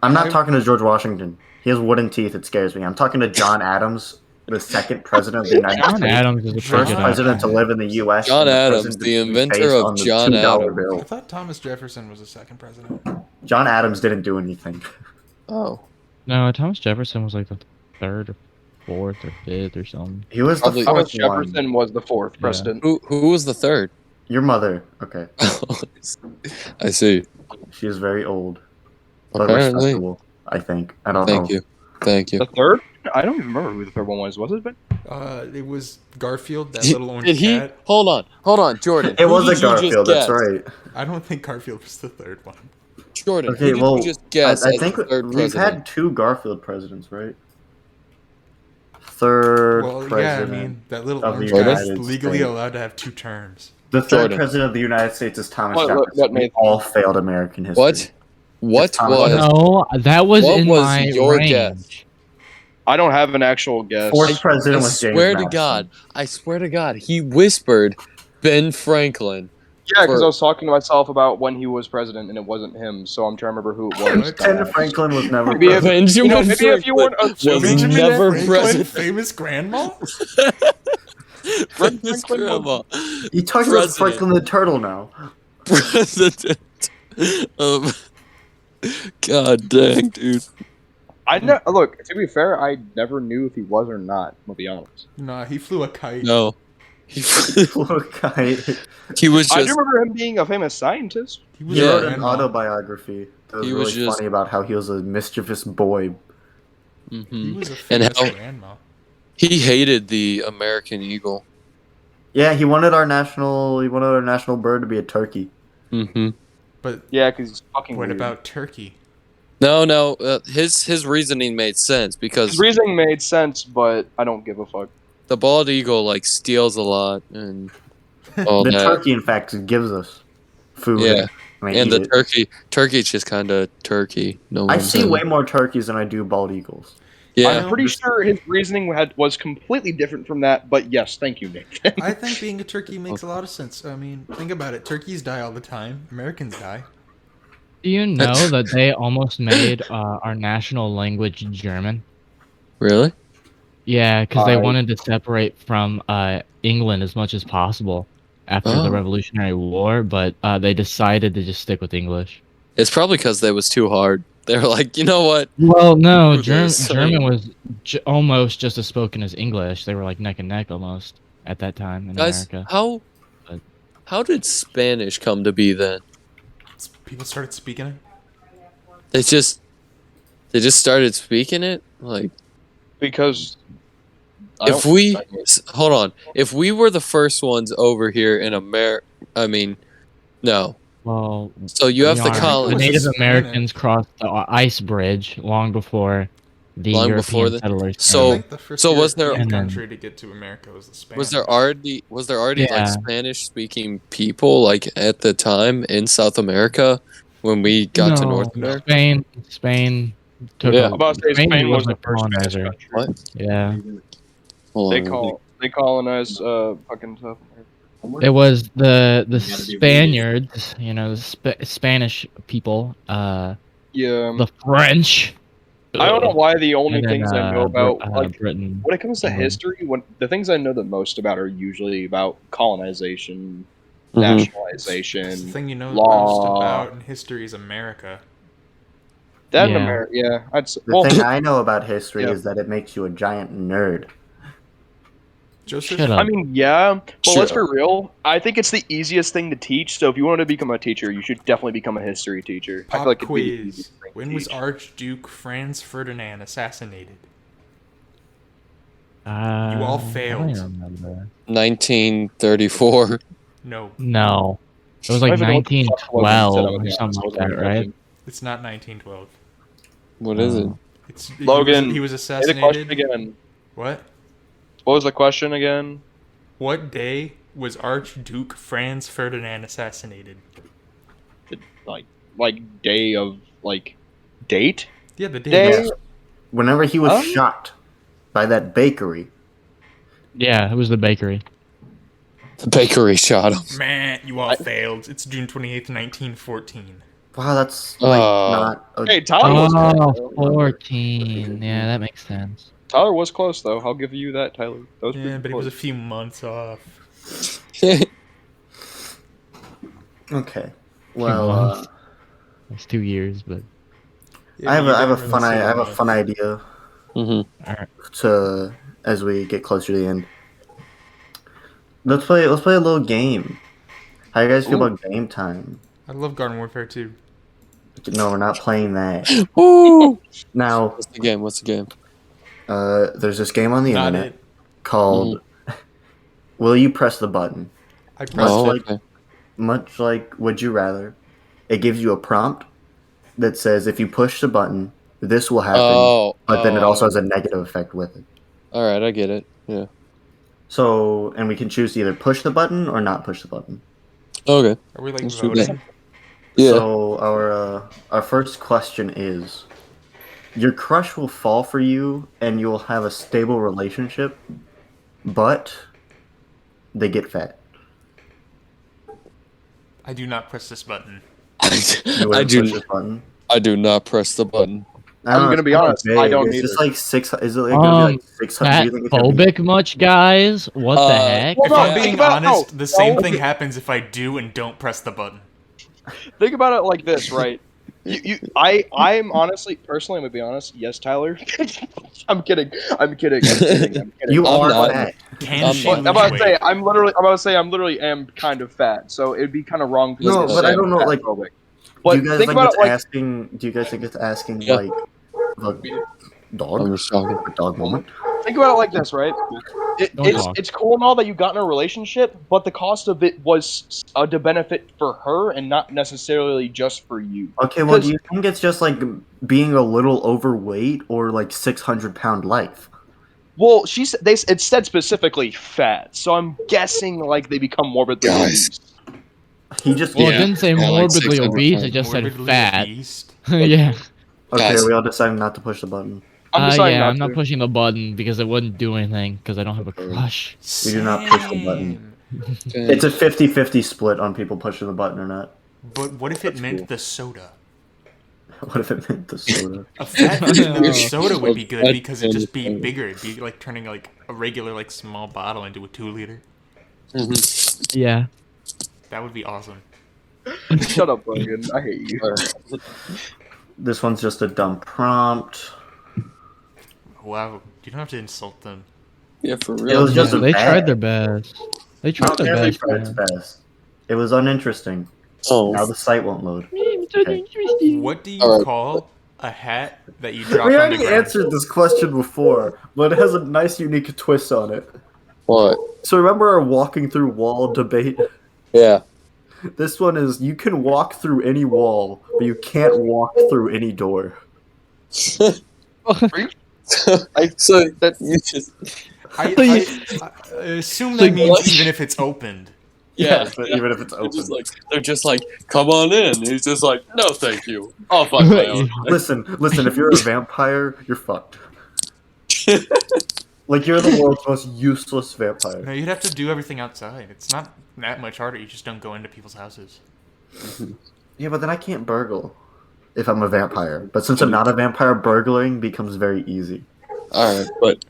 I'm not talking to George Washington. He has wooden teeth. It scares me. I'm talking to John Adams, the second president of the United John States. Adams is a First pretty good president to option. live in the U.S. John and the Adams, president the to be inventor based of on the John $2 Adams. I bill. thought Thomas Jefferson was the second president. John Adams didn't do anything. Oh. No, Thomas Jefferson was like the third or fourth or fifth or something. He was the Probably- fourth Thomas one. Jefferson was the fourth president. Who was the third? Your mother. Okay. I see. She is very old. But Apparently. respectable, I think. I don't Thank know. you. Thank you. The third? I don't even remember who the third one was. Was it? Ben? It was Garfield, that little orange Did he? cat. Hold on, Jordan. It who was did a you just Garfield, that's guess? right. I don't think Garfield was the third one. Jordan, Okay, who did well, you just guess I as think the third we've president? had 2 Garfield presidents, right? Third Well, yeah, I president. mean, that little of the orange guy is United legally States. allowed to have 2 terms. The third Jordan. president of the United States is Thomas What, Jefferson. We Nathan? all failed American history. What? What Thomas was? Jefferson. No, that was What in was my your range. guess? I don't have an actual guess. Fourth president I was James swear to Madison. God, I swear to God, he whispered Ben Franklin. Yeah, because for- I was talking to myself about when he was president, and it wasn't him. So I'm trying to remember who it was. Ben Franklin was never Maybe if- president. Benjamin maybe if you Franklin weren't assuming- was Benjamin never Franklin, president. famous grandma? Famous grandma. You talking about President. Franklin the Turtle now? President. God dang, dude. Look, to be fair, I never knew if he was or not. I'll be honest. Nah, he flew a kite. No. Look, He was I do just. remember him being a famous scientist. He was he a wrote an grandma. autobiography that was He really was just- funny about how he was a mischievous boy. He Mhm. was a And famous how- grandma. He hated the American eagle. Yeah, he wanted our national bird to be a turkey. Mm-hmm. But Yeah, because he's fucking what weird. about turkey? No. His reasoning made sense His because reasoning made sense, but I don't give a fuck. the bald eagle like steals a lot and all The that. turkey, in fact, gives us food. Yeah. I And eat the it. turkey's just kind of turkey. No I one's see way more turkeys than I do bald eagles. Yeah. I'm pretty sure his reasoning was completely different from that, but yes, thank you, Nick. I think being a turkey makes a lot of sense. I mean, think about it. Turkeys die all the time. Americans die. Do you know that they almost made our national language German? Really? Yeah, because they I- wanted to separate from England as much as possible after the Oh. Revolutionary War, but they decided to just stick with English. It's probably because they was too hard. They were like, you know what? Well, no, Screw this. German was almost just as spoken as English. They were like neck and neck almost at that time in Guys, America. But- how did Spanish come to be then? People started speaking it. They just started speaking it? Like because if we hold on, if we were the first ones over here in America, I mean, no. Well, So you have the the colonies Native Spanish. Americans crossed the ice bridge long before the Long European before the- settlers. So- I think the first so was there- European And then- country to get to America was the Spanish. was there already like Yeah. Spanish speaking people like at the time in South America when we got to North America? Spain took. Yeah. a- about to say Spain was the the first Spanish colonizer. country. What? Yeah, Hold They on. they colonized fucking South America. it was the Spaniards, you know, the Spanish people, Yeah, the French. I don't know why the only and then, things I know about Britain. when it comes to England. history, the things I know the most about are usually about colonization, Mhm. nationalization. That's the thing you know law. most about in history is America. That in Yeah. America, yeah, I'd say. The Well, thing I know about history Yeah. is that it makes you a giant nerd. Joseph, Shut up. I mean, yeah, but let's be Sure. real. I think it's the easiest thing to teach. So if you want to become a teacher, you should definitely become a history teacher. I pop feel like it'd be the quiz. easiest thing to When was teach. Archduke Franz Ferdinand assassinated? You all failed. I don't remember. 1934. No, No, it was I like don't even know what the fuck Logan said, 1912 I'm or gonna be something honest, like wasn't that, even right? looking. it's not 1912. What is it? Oh. It's Logan, He was Say the question assassinated. again. What? What was the question again? What day was Archduke Franz Ferdinand assassinated? Like day of date? Yeah, the day. Day? Yes. Whenever he was Oh. shot by that bakery. Yeah, it was the bakery. The bakery shot him. Man, you all failed. It's June 28th, 1914. Wow, that's like not. A, Hey, Tyler was close. Oh, 14. Yeah, that makes sense. Tyler was close though. I'll give you that, Tyler. That was Yeah, pretty but he was a close. few months off. okay. Few Well, months. It's 2 years, but Yeah, I have you a didn't really say I have a much. fun idea hmm to as we get closer to the end. Let's play a little game. How you guys feel Ooh. about game time? I love Garden Warfare 2. No, we're not playing that. Woo! Now, What's the game? What's the game? there's this game on the Not internet it. called Will You Press the Button? I pressed Oh, it. okay. Much like Would You Rather, it gives you a prompt that says if you push the button, this will happen, but then it also has a negative effect with it. All right, I get it. Yeah. So, and we can choose to either push the button or not push the button. Okay. Are we like Let's do that. voting? Yeah. So our first question is: your crush will fall for you, and you will have a stable relationship, but they get fat. I do not press this button. You I wouldn't push do. this button. I do not press the button. I don't I'm know, gonna it's be kinda honest, I vague. don't Is this either. like 6? Is it like gonna be like 600? Do fat you think it's gonna be? phobic much, guys? What the heck? Well, If no, I'm think being about it, honest, no, the same no. thing happens if I do and don't press the button. Think about it like this, right? I'm honestly, personally, I'm gonna be honest. Yes, Tyler. I'm kidding. I'm kidding. You I'm are not. fat. Can I'm she not- lose I'm about to say weight? I'm literally am kind of fat, so it'd be kind of wrong. To No, say but I I'm don't know, fat like, phobic. Do But you guys think think about it's it like asking? Do you guys think it's asking Yeah. like a dog? I'm just talking. A dog moment. think about it like this, right? Don't talk. It's cool and all that you got in a relationship, but the cost of it was to benefit for her and not necessarily just for you. Okay, well, do 'Cause- you think it's just like being a little overweight or like 600-pound life? Well, it said specifically fat, so I'm guessing like they become morbidly Guys. obese. He just Well, it Yeah. didn't say Yeah, like morbidly 600 obese. It pounds. just said Morbidly fat. obese. Yeah. Okay, Guys. we all decided not to push the button. I'm deciding Yeah. not I'm not to. pushing the button because it wouldn't do anything because I don't have a Okay. crush. We do not push the button. Same. It's a 50-50 split on people pushing the button or not. But what if it That's meant cool. the soda? What if it meant the soda? A fat version of the No. soda would be good Fat because it'd just be soda. bigger. It'd be like turning like a regular like small bottle into a 2-liter. Yeah. That would be awesome. Shut up, Logan. I hate you. This one's just a dumb prompt. Wow, you don't have to insult them. Yeah, for It real. was just Yeah, a they bad. tried their best. They tried their Apparently best. tried its man. best. It was uninteresting. Oh, Now the site won't load. It's so Okay. interesting. What do you Alright. call a hat that you drop We on the already ground? answered this question before, but it has a nice, unique twist on it. what? So remember our walking through wall debate? Yeah. This one is you can walk through any wall, but you can't walk through any door. So that you just I assume that Like, means what? even if it's opened. yeah. but even if it's open. They're just like, come on in. And he's just like, no, thank you. I'll find my own. Listen, if you're a vampire, you're fucked. Like, you're the world's most useless vampire. No, you'd have to do everything outside. It's not that much harder. You just don't go into people's houses. Yeah, but then I can't burgle if I'm a vampire. But since I'm not a vampire, burgling becomes very easy. All right, but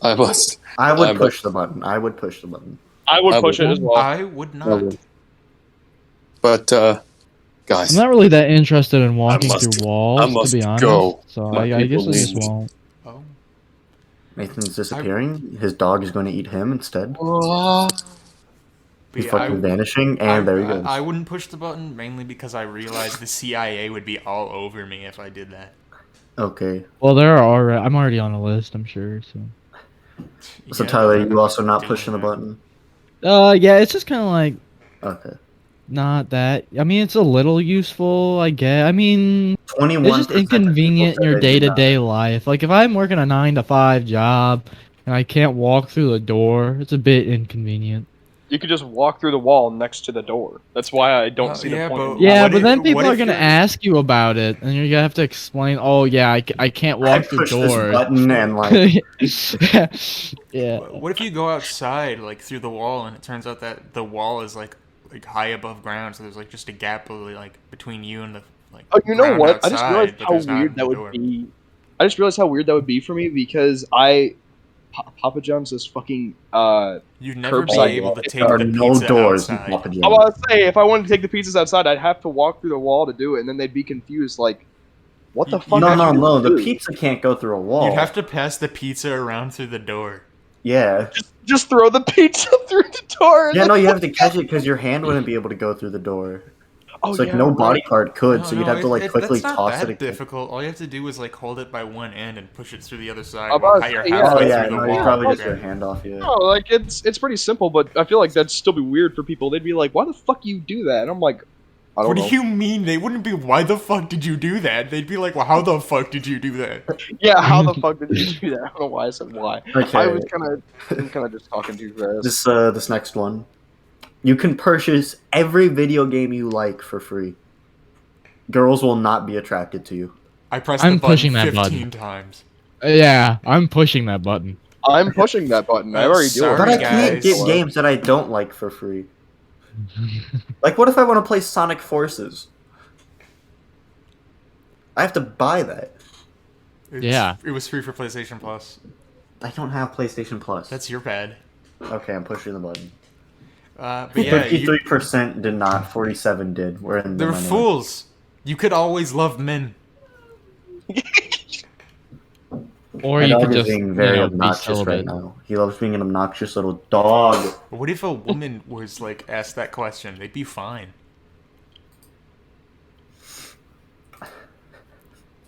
I must. I would I'm push the button. I would push the button. I would I push would- it as well. I would not. But I'm guys, not really that interested in walking must- through walls, I must to be honest. go. So My I guess people I just need me. won't. Oh. Nathan's disappearing. His dog is going to eat him instead. But He's yeah, fucking vanishing, and there he goes. I wouldn't push the button mainly because I realized the CIA would be all over me if I did that. Okay. Well, I'm already on a list, I'm sure. So. So Yeah, Tyler, but you also not doing pushing the that. button? Yeah, it's just kind of like Okay. not that. I mean, it's a little useful, I guess. I mean, 21%. it's just inconvenient in your day-to-day life. Like if I'm working a 9-to-5 job and I can't walk through the door, it's a bit inconvenient. You could just walk through the wall next to the door. That's why I don't see yeah, the point. but- in Yeah, What but if- then people what are if gonna you're- ask you about it, and you're gonna have to explain. Oh yeah, I can't I walk through push this doors. button and like Yeah. What if you go outside like through the wall and it turns out that the wall is like high above ground, so there's like just a gap like between you and the like. Oh, you know ground what? I just outside, realized but how there's not weird the that would door. be. I just realized how weird that would be for me because Papa John's is fucking. You'd never be Curbside able to walk. take there are the no pizza doors in outside. Papa I John's. was to say if I wanted to take the pizzas outside, I'd have to walk through the wall to do it, and then they'd be confused. Like, what the You- fuck? you have to No. The do? pizza can't go through a wall. You'd have to pass the pizza around through the door. Yeah. Just throw the pizza through the door. Yeah, no, you have to catch it because your hand wouldn't be able to go through the door. Oh, It's like yeah, no right. body part could, so No, you'd have to like quickly that's not toss that it. difficult. All you have to do is like hold it by one end and push it through the other side. I'm about to You're say, yeah. Oh halfway yeah, through the no, you wall. probably and just your grab it. hand off. Yeah. No, like it's pretty simple, but I feel like that'd still be weird for people. They'd be like, "Why the fuck you do that?" And I'm like, "I don't What know." do you mean? They wouldn't be, why the fuck did you do that? They'd be like, well, how the fuck did you do that? Yeah, how the fuck did you do that? I don't know why I said why. Okay. I was kind of just talking too fast. This next one, you can purchase every video game you like for free. Girls will not be attracted to you. I pressed I'm the button pushing that 15 times. Yeah, I'm pushing that button. I'm pushing that button. I already do it. Sorry, But I guys. can't get games that I don't like for free. Like, what if I want to play Sonic Forces? I have to buy that. Yeah. It was free for PlayStation Plus. I don't have PlayStation Plus. That's your bad. Okay, I'm pushing the button. But yeah, 53% did not. 47 did. We're in the they're minority. fools. You could always love men. Or My you dog could is just being very be obnoxious celibate. right now. He loves being an obnoxious little dog. What if a woman was like asked that question? They'd be fine.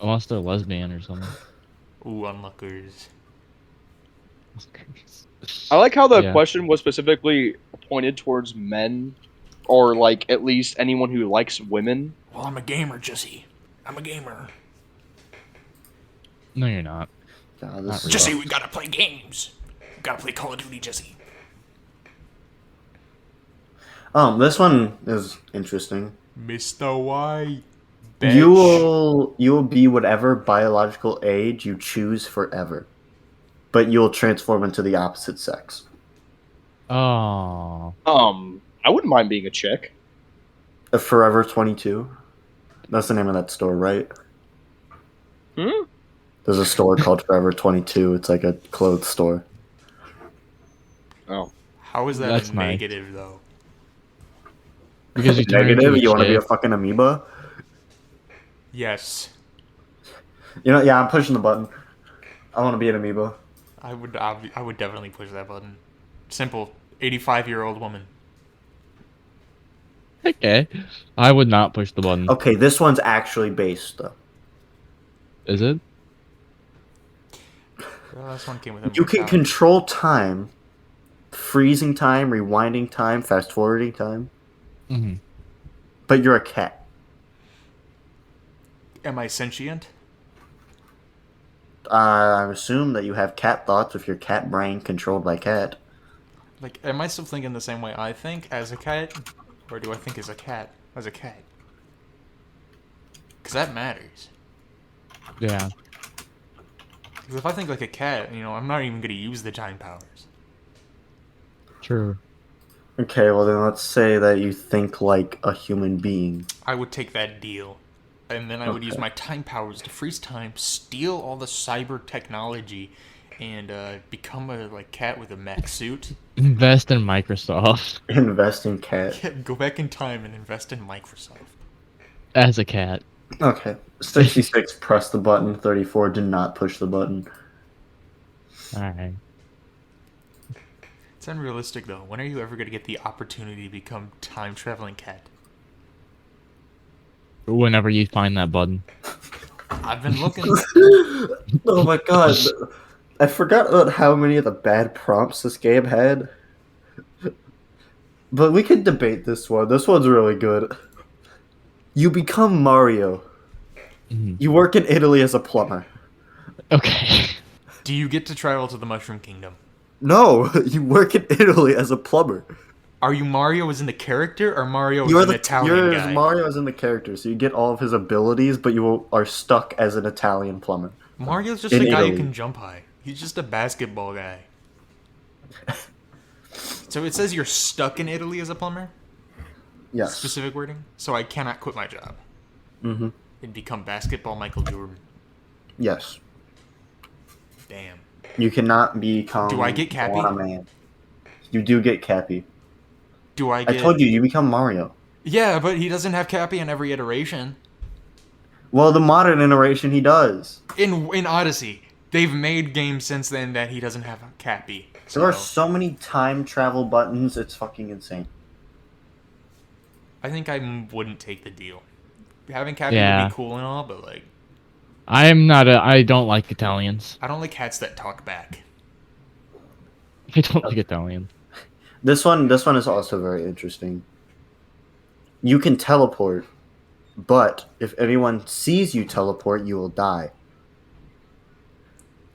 Unless they're lesbian or something. Ooh, onlookers. I like how the Yeah. question was specifically pointed towards men, or like at least anyone who likes women. Well, I'm a gamer, Jesse. I'm a gamer. No, you're not. God, Not this really. Jesse, we gotta play games. We gotta play Call of Duty, Jesse. This one is interesting. Mr. White. You will be whatever biological age you choose forever, but you'll transform into the opposite sex. Oh. I wouldn't mind being a chick. A Forever 22. That's the name of that store, right? Hmm? There's a store called Forever 22. It's like a clothes store. Oh. How is that That's a nice. negative, though? Because you turn Negative? into a You want to be a chick. fucking amoeba? Yes. Yeah, I'm pushing the button. I want to be an amoeba. I would definitely push that button. Simple. 85-year-old woman. Okay. I would not push the button. Okay, this one's actually based, though. Is it? Well, this one came with You can immortality. control time, freezing time, rewinding time, fast forwarding time, Mm-hmm. but you're a cat. Am I sentient? I assume that you have cat thoughts with your cat brain controlled by cat. Like, am I still thinking the same way I think as a cat? Or do I think as a cat? As a cat? Because that matters. Yeah. Because if I think like a cat, I'm not even going to use the time powers. True. Okay, well then let's say that you think like a human being. I would take that deal. And then I would use Okay. my time powers to freeze time, steal all the cyber technology, and become a cat with a mech suit. Invest in Microsoft Invest in cat. Yeah, go back in time and invest in Microsoft. as a cat. Okay. 66, press the button. 34, do not push the button. Alright. It's unrealistic though. When are you ever going to get the opportunity to become time traveling cat? Whenever you find that button. I've been looking. Oh my god. I forgot about how many of the bad prompts this game had. But we could debate this one. This one's really good. You become Mario. Mhm. You work in Italy as a plumber. Okay. Do you get to travel to the Mushroom Kingdom? No, you work in Italy as a plumber. Are you Mario as in the character, or Mario You're as an Italian guy? Mario is in the character, so you get all of his abilities, but you are stuck as an Italian plumber. Mario's just In a guy who Italy. can jump high. He's just a basketball guy. So it says you're stuck in Italy as a plumber? Yes. Specific wording? So I cannot quit my job Mm-hmm. and become basketball Michael Jordan. Yes. Damn. You cannot become. Do I get Cappy? Moana Man. You do get Cappy. Do I I get... told you, you become Mario. Yeah, but he doesn't have Cappy in every iteration. Well, the modern iteration, he does. In Odyssey, they've made games since then that he doesn't have Cappy. There are So so many time travel buttons, it's fucking insane. I think I wouldn't take the deal. Having Cappy Yeah. would be cool and all, but I don't like Italians. I don't like cats that talk back. I don't like Italians. This one is also very interesting. You can teleport, but if anyone sees you teleport, you will die.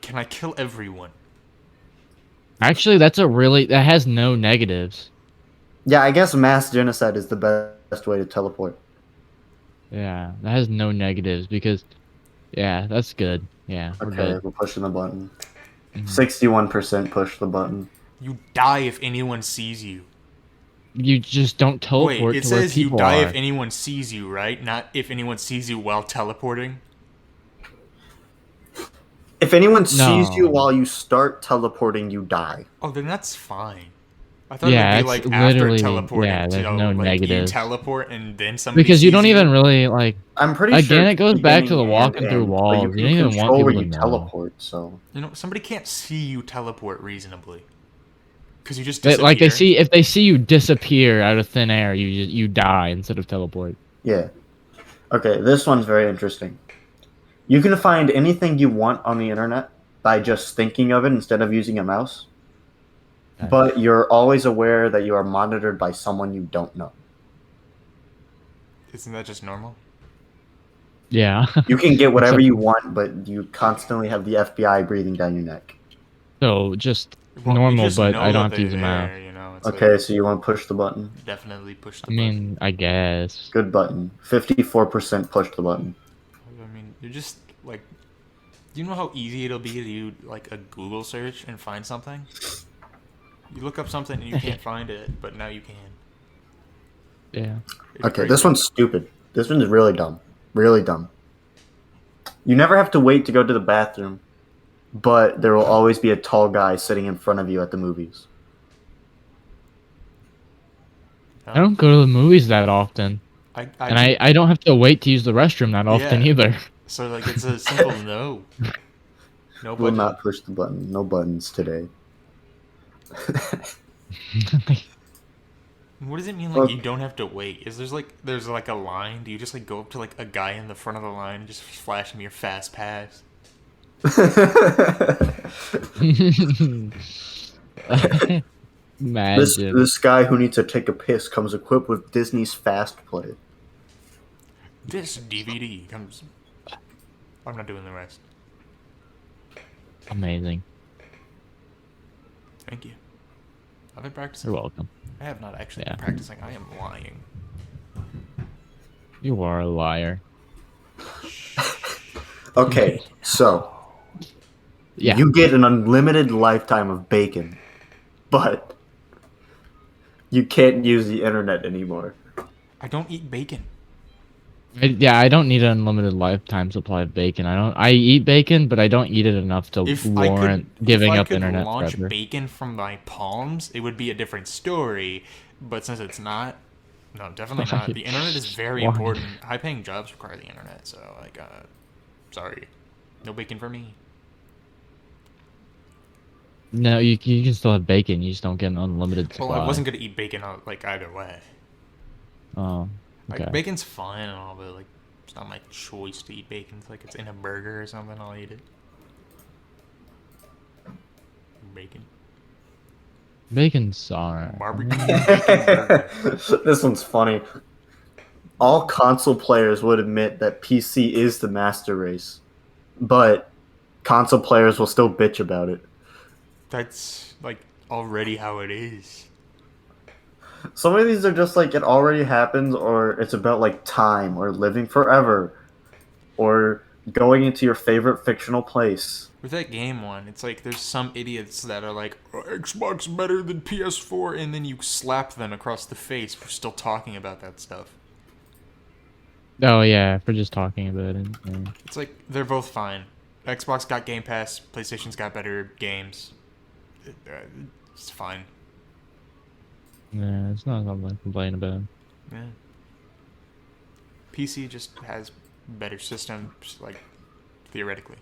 Can I kill everyone? Actually, that has no negatives. Yeah, I guess mass genocide is the best way to teleport. Yeah, that has no negatives because, yeah, that's good. Yeah, we're Okay, good. we're pushing the button. Mhm. 61% push the button. You die if anyone sees you. You just don't teleport Wait, it to where says you people die are. if anyone sees you, right? Not if anyone sees you while teleporting. If anyone sees you No. while you start teleporting, you die. Oh, then that's fine. I thought Yeah, it it's would be like after literally- teleporting. yeah, there's you no you negatives. teleport and then somebody Because you sees don't even really like. I'm pretty Again, sure it it's goes back to the beginning walking and through end, but walls. you You can don't even want control where people you to know. teleport, so Somebody can't see you teleport reasonably. Because you just They, disappear. like if they see you disappear out of thin air, you die instead of teleport. yeah. Okay, this one's very interesting. You can find anything you want on the internet by just thinking of it instead of using a mouse. Okay. But you're always aware that you are monitored by someone you don't know. Isn't that just normal? Yeah. You can get whatever Except- you want, but you constantly have the FBI breathing down your neck. So just Well, you normal, just but know I don't that have to use a they're mouse. there, It's Okay, so you want to push the button? definitely push the I mean, I guess. Good button. 54% push the button. button. I mean, you're just like, do you know how easy it'll be to do like a Google search and find something? You look up something and you can't find it, but now you can. Yeah. It's Okay, crazy. this one's stupid. This one's really dumb. Really dumb. You never have to wait to go to the bathroom, but there will always be a tall guy sitting in front of you at the movies. No? I don't go to the movies that often. I And I don't have to wait to use the restroom that often Yeah. either. So like it's a simple no. No Will budget. not push the button. No buttons today. What does it mean like you don't have to wait? There's like a line? Do you just like go up to like a guy in the front of the line and just flash him your fast pass? Imagine. This guy who needs to take a piss comes equipped with Disney's Fast Play. This DVD comes. I'm not doing the rest. Amazing. Thank you. I've been practicing. You're welcome. I have not actually Yeah. been practicing. I am lying. You are a liar. Okay, so Yeah. you get an unlimited lifetime of bacon, but you can't use the internet anymore. I don't eat bacon. I don't need an unlimited lifetime supply of bacon. I eat bacon, but I don't eat it enough to warrant giving up internet launch forever. bacon from my palms, it would be a different story. But since it's not, no, definitely not. The internet is very Why? important. High-paying jobs require the internet, so like, sorry, no bacon for me. No, you can still have bacon. You just don't get an unlimited supply. Well, I wasn't gonna eat bacon like either way. Oh, Like okay. bacon's fine and all, but like it's not my choice to eat bacon. It's like it's in a burger or something, I'll eat it. Bacon. Bacon's alright. Barbecue bacon burger. This one's funny. All console players would admit that PC is the master race, but console players will still bitch about it. That's like already how it is. Some of these are just like it already happens, or it's about like time, or living forever, or going into your favorite fictional place. With that game one, it's like there's some idiots that are like, oh, Xbox better than PS4, and then you slap them across the face for still talking about that stuff. Oh yeah, for just talking about it. Yeah. It's like they're both fine. Xbox got Game Pass, PlayStation's got better games. It's fine. Yeah, it's not something to complain about. Yeah. PC just has better systems, like theoretically.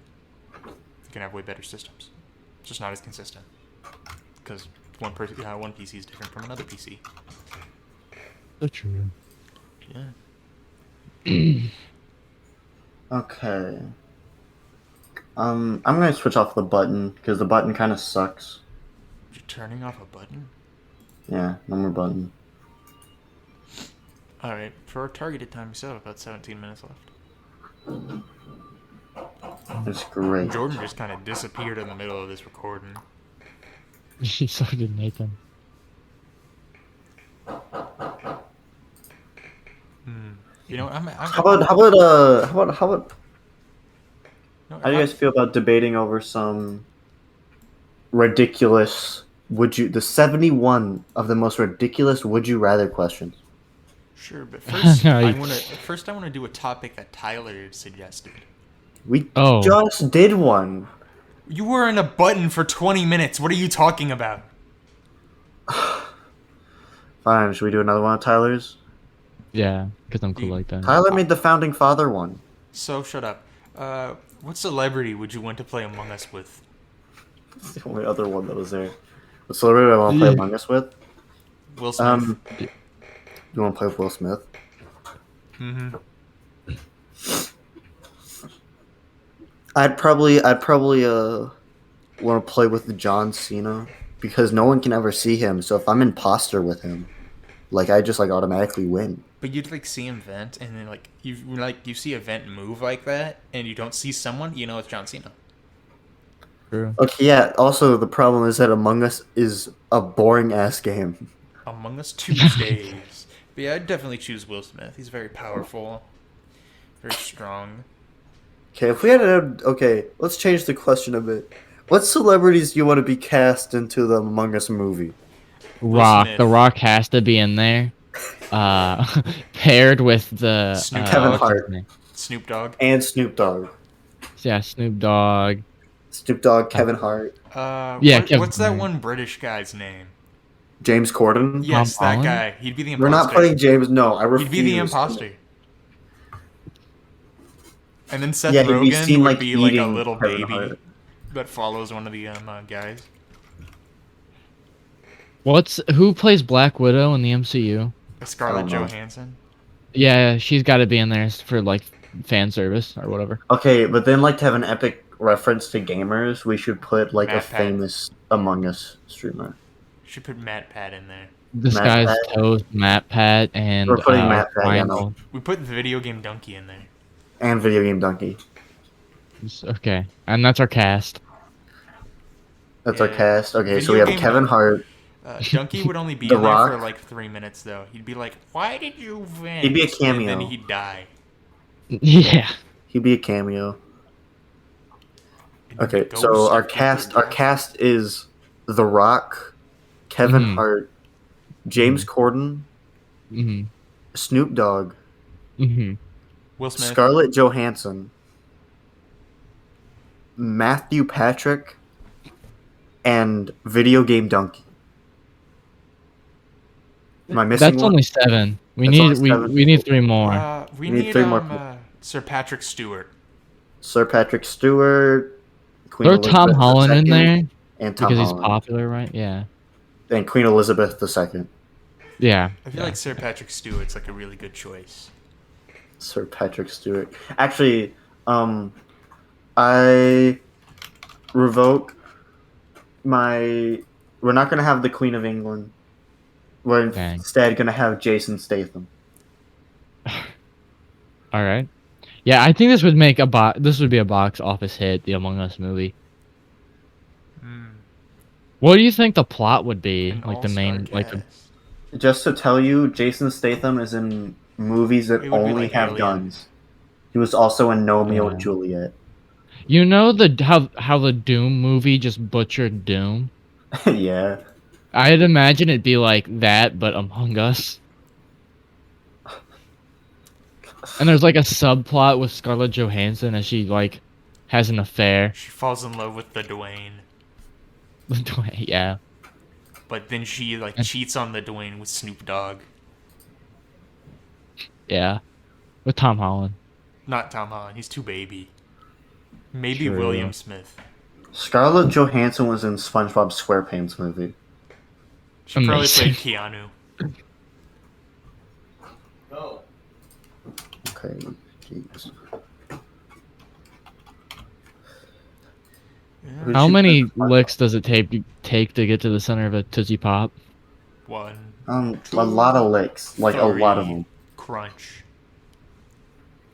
You can have way better systems. It's just not as consistent. Because one PC is different from another PC. So true. Yeah. Okay. I'm gonna switch off the button because the button kind of sucks. You're turning off a button? Yeah, no more button. Alright, for our targeted time, we still have about 17 minutes left. It's great. Jordan just kind of disappeared in the middle of this recording. So did Nathan. You know, I'm How about no, how do you guys feel about debating over some ridiculous the 71 of the most ridiculous would you rather questions? Sure, but first No, I you- want to do a topic that Tyler suggested. We Oh. just did one. You were in a button for 20 minutes. What are you talking about? Fine, should we do another one of Tyler's? Yeah, because I'm cool like that. Tyler made the founding father one. So shut up. What celebrity would you want to play Among Us with? It's the only other one that was there. What celebrity I want to play Among Us with? Will Smith. You want to play with Will Smith? Mm-hmm. I'd probably want to play with John Cena because no one can ever see him. So if I'm imposter with him, like I just like automatically win. But you'd like see him vent, and then like you see a vent move like that, and you don't see someone, you know it's John Cena. True. Okay, yeah. Also, the problem is that Among Us is a boring ass game. Among Us Tuesdays. But yeah, I'd definitely choose Will Smith. He's very powerful, very strong. Okay, if we had okay, let's change the question a bit. What celebrities do you want to be cast into the Among Us movie? Rock. Smith. The Rock has to be in there. Paired with the Snoop Kevin Dogg. what's his Hart name? Snoop Dogg. and Snoop Dogg. Yeah, Snoop Dogg. Snoop Dogg, Kevin Hart, Yeah, Kevin What's that Hart. one British guy's name? James Corden. Yes, that Holland? guy. He'd be the We're imposter. not putting James. No, I refuse. He'd be the imposter. And then Seth Yeah, he'd be Rogen seen, would like, be like a eating little Kevin baby Hart. that follows one of the guys. Who plays Black Widow in the MCU? Scarlett I don't know. Johansson. Yeah, she's got to be in there for like fan service or whatever. Okay, but then like to have an epic reference to gamers, we should put like a Matt Pat. famous Among Us streamer. Should put Matt Pat in there. This Matt guy's Pat. Toast, Matt Pat, and We're putting Matt Pat, yeah, no. Ryan. We put the video game Donkey in there. And Video Game Donkey. Okay, and that's our cast. That's our Yeah. cast. Okay, so Video we have Game Kevin Donkey. Hart. Donkey would only be The in there for Rock. like 3 minutes though. He'd be like, "Why did you vent?" He'd be a And cameo. then he'd die. Yeah. He'd be a cameo. And Okay, the so ghost our of cast Victor is The Rock, Kevin Mhm. Hart, James Corden, Mhm. Snoop Dogg, Mhm. Will Smith. Scarlett Johansson, Matthew Patrick, and Video Game Donkey. Am I missing That's one? only 7. We That's need only 7 we need people. 3 more. We need need 3 more people. Sir Patrick Stewart. Sir Patrick Stewart, Queen Throw Tom Elizabeth Holland in II, there and Tom because he's Holland, popular, right? Yeah. and Queen Elizabeth II. Yeah. I feel like Sir Patrick Stewart's like a really good choice. Sir Patrick Stewart. Actually, I revoke my. We're not gonna have the Queen of England. We're Okay. instead gonna have Jason Statham. All right. Yeah, I think this would make this would be a box office hit, the Among Us movie. What do you think the plot would be? An Like the all-star main like the, cast. Just to tell you, Jason Statham is in movies that It would be only like have Alien. guns. He was also in Romeo Yeah. and Juliet. You know how the Doom movie just butchered Doom? Yeah. I'd imagine it'd be like that, but Among Us. And there's like a subplot with Scarlett Johansson as she like has an affair. She falls in love with the Dwayne, Yeah. but then she like cheats on the Dwayne with Snoop Dogg. Yeah. With Tom Holland. Not Tom Holland. He's too baby. Maybe True. William Smith. Scarlett Johansson was in SpongeBob SquarePants movie. She probably Amazing. played Keanu. Okay. Jeez. Who How should many play- licks does it take to get to the center of a Tootsie Pop? 1, A lot of licks, like a lot of 3, them. Crunch.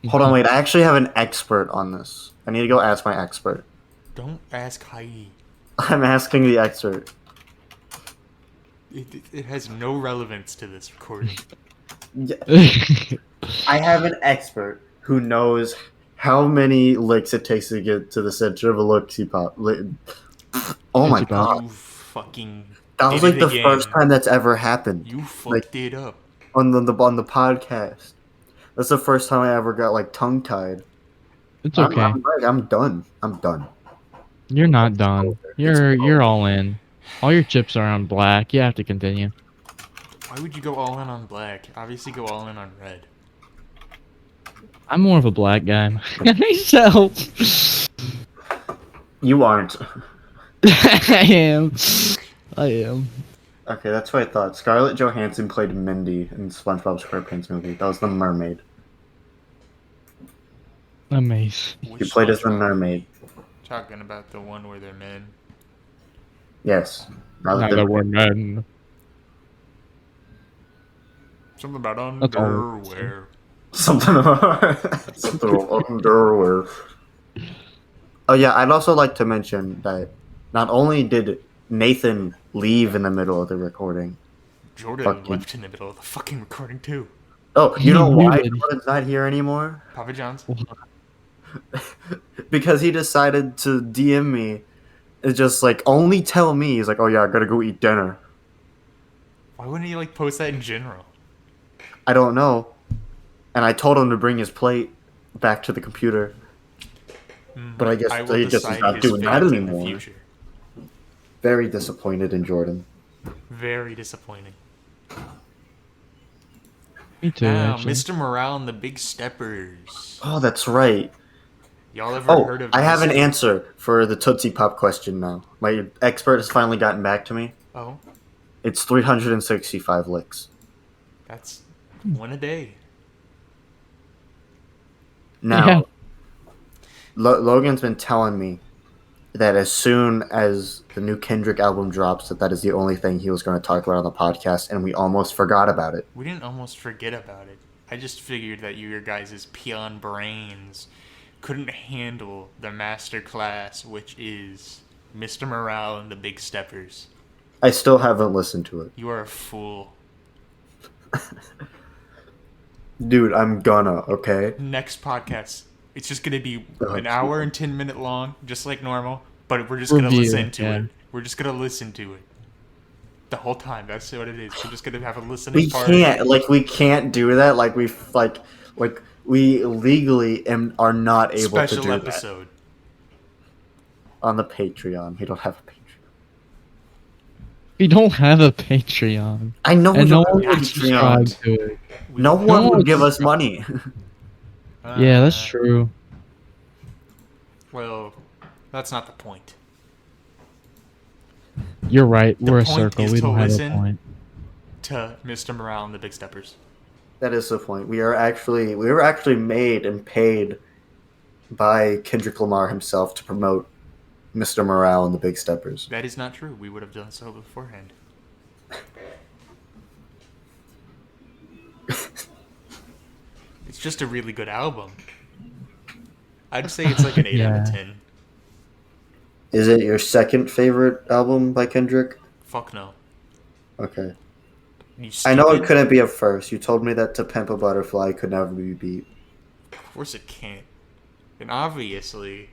Hold on, wait. I actually have an expert on this. I need to go ask my expert. Don't ask Heidi. I'm asking the expert. It has no relevance to this recording. Yeah, I have an expert who knows how many licks it takes to get to the center of a Tootsie Pop. Oh my Tootsie Pop. god. You fucking. That was did like it the again. first time that's ever happened You fucked it up. on the podcast. That's the first time I ever got like tongue tied. It's okay. I'm done. I'm done. You're not done. It's You're all in. All your chips are on black. You have to continue. Why would you go all in on black? Obviously, go all in on red. I'm more of a black guy myself. You aren't. I am. I am. Okay, that's what I thought. Scarlett Johansson played Mindy in SpongeBob SquarePants movie. That was the mermaid. Amazing. She played as the mermaid. Talking about the one where they're men. Yes. Not Now the- that we're men. Something about That's all. underwear. Something about underwear. Oh yeah, I'd also like to mention that not only did Nathan leave in the middle of the recording. Jordan Fucking. left in the middle of the fucking recording too. Oh, you He know why muted. Jordan's not here anymore? Papa John's. Because he decided to DM me. It's just like only tell me. He's like, oh yeah, I gotta go eat dinner. Why wouldn't he like post that in general? I don't know. And I told him to bring his plate back to the computer. But I guess I will he just is decide not his doing that fate in the anymore. future. Very disappointed in Jordan. Very disappointing. Me too. Now, Actually. Mr. Morale and the Big Steppers. Oh, that's right. Y'all ever Oh, heard of I have an Mr. answer for the Tootsie Pop question now. My expert has finally gotten back to me. Oh, It's 365 licks. that's one a day. Now, Yeah. Logan's been telling me that as soon as the new Kendrick album drops, that is the only thing he was going to talk about on the podcast, and we almost forgot about it. We didn't almost forget about it. I just figured that your guys' peon brains couldn't handle the master class, which is Mr. Morale and the Big Steppers. I still haven't listened to it. You are a fool. Dude, I'm gonna, okay? Next podcast, it's just gonna be Oh, an hour and 10-minute long, just like normal. But we're just gonna Review, listen to yeah. it. We're just gonna listen to it the whole time. That's what it is. We're just gonna have a listening We party. we can't do that. We legally are not able to Special do episode. that on the Patreon. We don't have a Patreon. We don't have a Patreon, I know we and no don't one have a would subscribe Patreon. to it. No one one would would give us subscribe. money. Yeah, that's true. Well, that's not the point. You're right. The We're a point circle. is We to don't have a listen. point. To Mr. Morale and the Big Steppers. That is the point. We were actually made and paid by Kendrick Lamar himself to promote Mr. Morale and the Big Steppers. That is not true. We would have done so beforehand. It's just a really good album. I'd say it's like an 8 out of Yeah. 10. Is it your second favorite album by Kendrick? Fuck no. Okay. You I know it stupid? couldn't be a first. You told me that To Pimp a Butterfly could never be beat. Of course it can't. And obviously,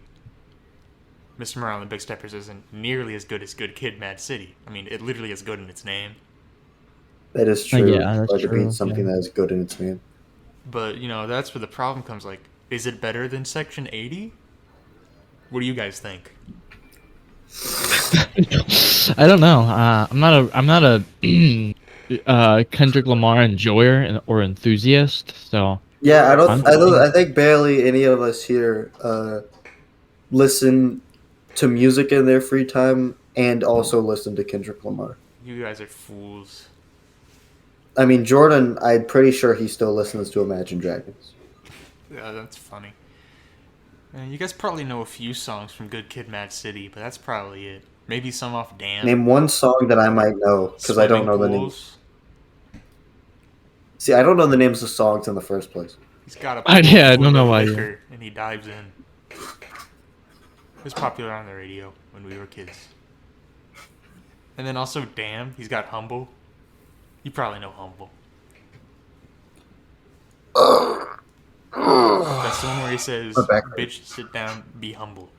Mr. Morale and the Big Steppers isn't nearly as good as Good Kid, Mad City. I mean, it literally is good in its name. That is true. yeah, that's Hard to true, beat something yeah. that is good in its name. But, that's where the problem comes. Like, is it better than Section 80? What do you guys think? I don't know. I'm not a Kendrick Lamar enjoyer or enthusiast. So Yeah, I'm- I think barely any of us here listen to music in their free time and also listen to Kendrick Lamar. You guys are fools. I mean, Jordan, I'm pretty sure he still listens to Imagine Dragons. Yeah, that's funny. You guys probably know a few songs from Good Kid, Mad City, but that's probably it. Maybe some off Damn. Name one song that I might know, because I don't know the Swimming names. Pools. See, I don't know the names of songs in the first place. He's got a I pool don't full know of why liquor, and he dives in. It was popular on the radio when we were kids. And then also Damn, he's got Humble. You probably know Humble. That's the one where he says, "Bitch, sit down, be humble."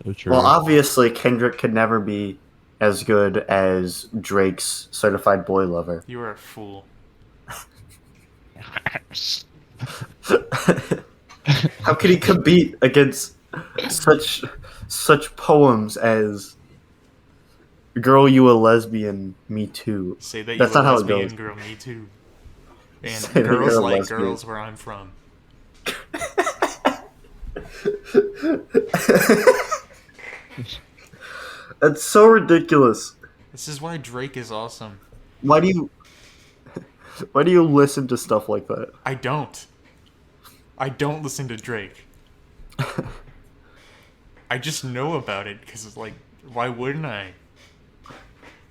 so true. Well, obviously, Kendrick could never be as good as Drake's Certified Boy Lover. You are a fool. How could he compete against such poems as "Girl, You a Lesbian, Me Too"? Say that That's you a not how it lesbian, goes. girl, me too. And Say that girls you're a like lesbian. girls where I'm from. That's so ridiculous. This is why Drake is awesome. Why do you listen to stuff like that? I don't listen to Drake. I just know about it because it's like, why wouldn't I?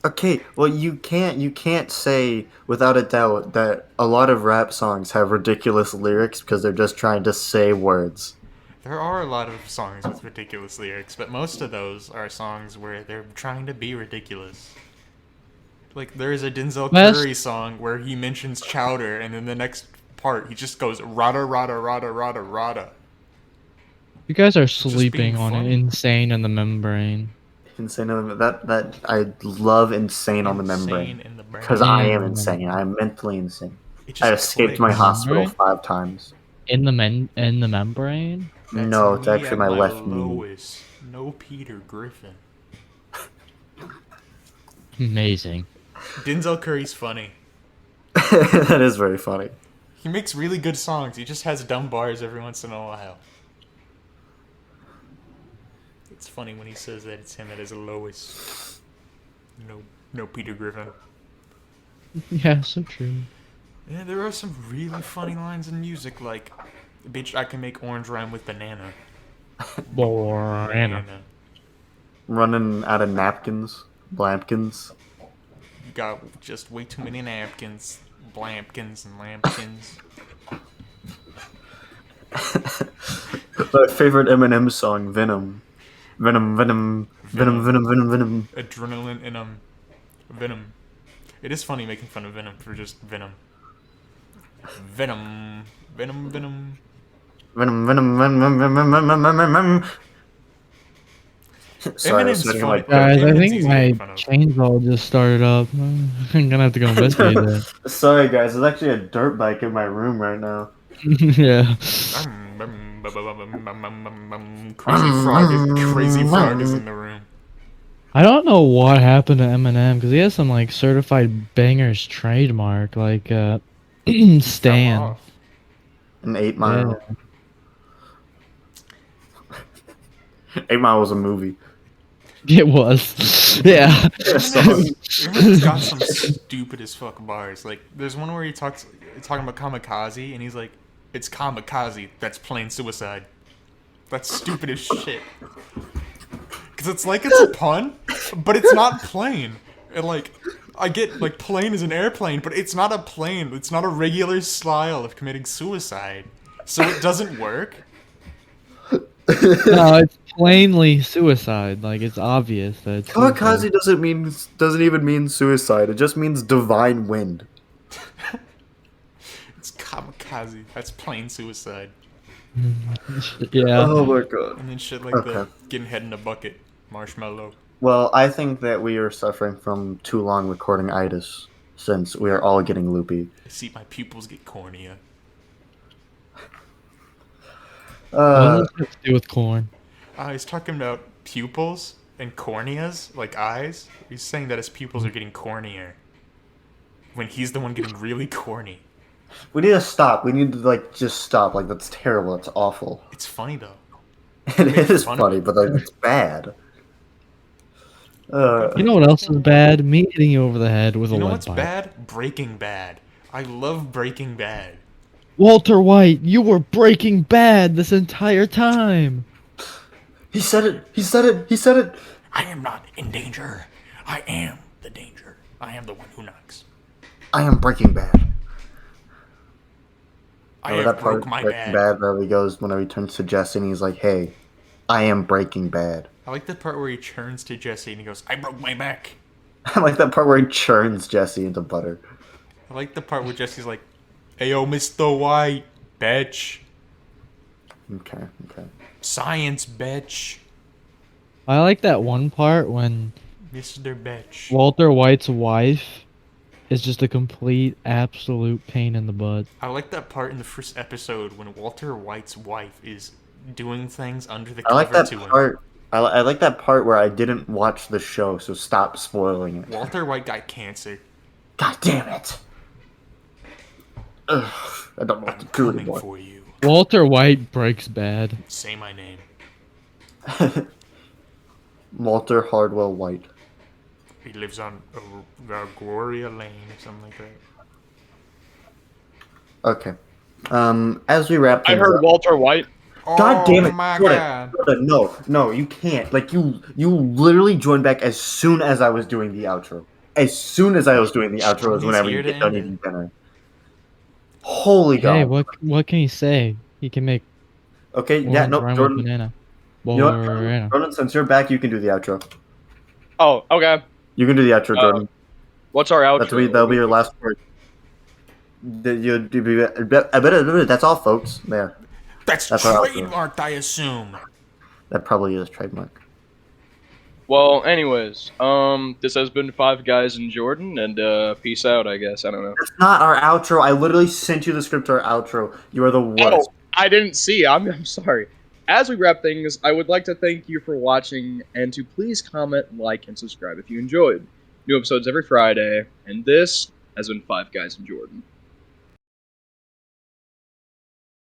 Okay, well you can't say without a doubt that a lot of rap songs have ridiculous lyrics because they're just trying to say words. There are a lot of songs with ridiculous lyrics, but most of those are songs where they're trying to be ridiculous. Like, there is a Denzel Best- Curry song where he mentions chowder, and then the next part he just goes rada rada rada rada rada. You guys are being sleeping on funny. Insane in the Membrane. Insane on the that I love insane on the membrane Insane in the because brain. I am Mm. insane. I'm mentally insane. It I just escaped my clicks. hospital Membrane? 5 times. In the Membrane? That's No, it's me actually at my left knee. lowest. No Peter Griffin. Amazing. Denzel Curry's funny. That is very funny. He makes really good songs. He just has dumb bars every once in a while. It's funny when he says that it's him at his lowest. No Peter Griffin. Yeah, so true. Yeah, there are some really funny lines in music, like, "Bitch, I can make orange rhyme with banana." Banana. Running out of napkins, blampkins. You got just way too many napkins, blampkins, and lampkins. My favorite Eminem song, Venom. Venom, Venom, Venom, Venom, Venom, Venom. Adrenaline in Venom. It is funny making fun of Venom for just Venom. Venom. Venom, Venom. Venom, Venom, Venom, Venom, Venom, Venom, Venom. Sorry, I was Eminem's making funny. my Guys, I Eminem's think easy to my make fun of. chainsaw just started up. I'm gonna have to go investigate that. Sorry, guys. There's actually a dirt bike in my room right now. Yeah. Crazy frog is in the room. I don't know what happened to Eminem because he has some like certified bangers trademark like Fell Stan. off. An 8 Mile. 8 Mile was a movie. It was. Yeah. Eminem's got some stupid as fuck bars. Like, there's one where he talking about kamikaze, and he's like, "It's kamikaze. That's plain suicide." That's stupid as shit. Because it's like it's a pun, but it's not plain. And like, I get like plane is an airplane, but it's not a plane. It's not a regular style of committing suicide, so it doesn't work. No, it's plainly suicide. Like it's obvious that it's Kamikaze suicide. doesn't even mean suicide. It just means divine wind. It's kamikaze. That's plain suicide. Yeah. Oh my god. And then shit like the Okay. getting head in a bucket, marshmallow. Well, I think that we are suffering from too long recording itis, since we are all getting loopy. I see my pupils get cornea. What does this have to do with corn? He's talking about pupils and corneas, like eyes. He's saying that his pupils are getting cornier. When he's the one getting really corny. We need to stop. We need to just stop. That's terrible. It's awful. It's funny though. It is fun of funny, it. but it's bad. You know what else is bad? Me hitting you over the head with a You know lead what's pipe. bad? Breaking Bad. I love Breaking Bad. Walter White, you were Breaking Bad this entire time. He said it. He said it. He said it. I am not in danger. I am the danger. I am the one who knocks. I am Breaking Bad. I Remember have that part broke my Breaking bad. Bad whenever he turns to Jesse and he's like, "Hey, I am Breaking Bad." I like the part where he turns to Jesse and he goes, "I broke my back." I like that part where he churns Jesse into butter. I like the part where Jesse's like, "Ayo, Mr. White, bitch. Okay. Science, bitch. I like that one part when Mr. Bitch." Walter White's wife is just a complete absolute pain in the butt. I like that part in the first episode when Walter White's wife is doing things under the I like cover that to him. part. I like that part where I didn't watch the show, so stop spoiling it. Walter White got cancer. God damn it! Ugh, I don't know what I'm to do coming anymore. for you. Walter White breaks bad. Say my name. Walter Hardwell White. He lives on Gloria Lane or something like that. Okay. As we wrap I things heard up, Walter White. God damn it, Oh my Jordan, god. Jordan, no, you can't. You literally joined back as soon as I was doing the outro. As soon as I was doing the outro was He's whenever here you to get done end it. eating dinner. Holy Hey, God. what can he say? He can make Okay, yeah, no, Orange rhyme with Jordan. banana. You know what, Banana. Jordan, since you're back, you can do the outro. Oh, okay. You can do the outro, Jordan. What's our outro? That'll be your last word. That's all, folks. There. That's That's our outro. trademarked, I assume. That probably is trademark. Well, anyways, this has been Five Guys in Jordan, and peace out. I guess I don't know. That's not our outro. I literally sent you the script to our outro. You are the worst. Oh, I didn't see. I'm sorry. As we wrap things, I would like to thank you for watching, and to please comment, like, and subscribe if you enjoyed. New episodes every Friday, and this has been Five Guys in Jordan.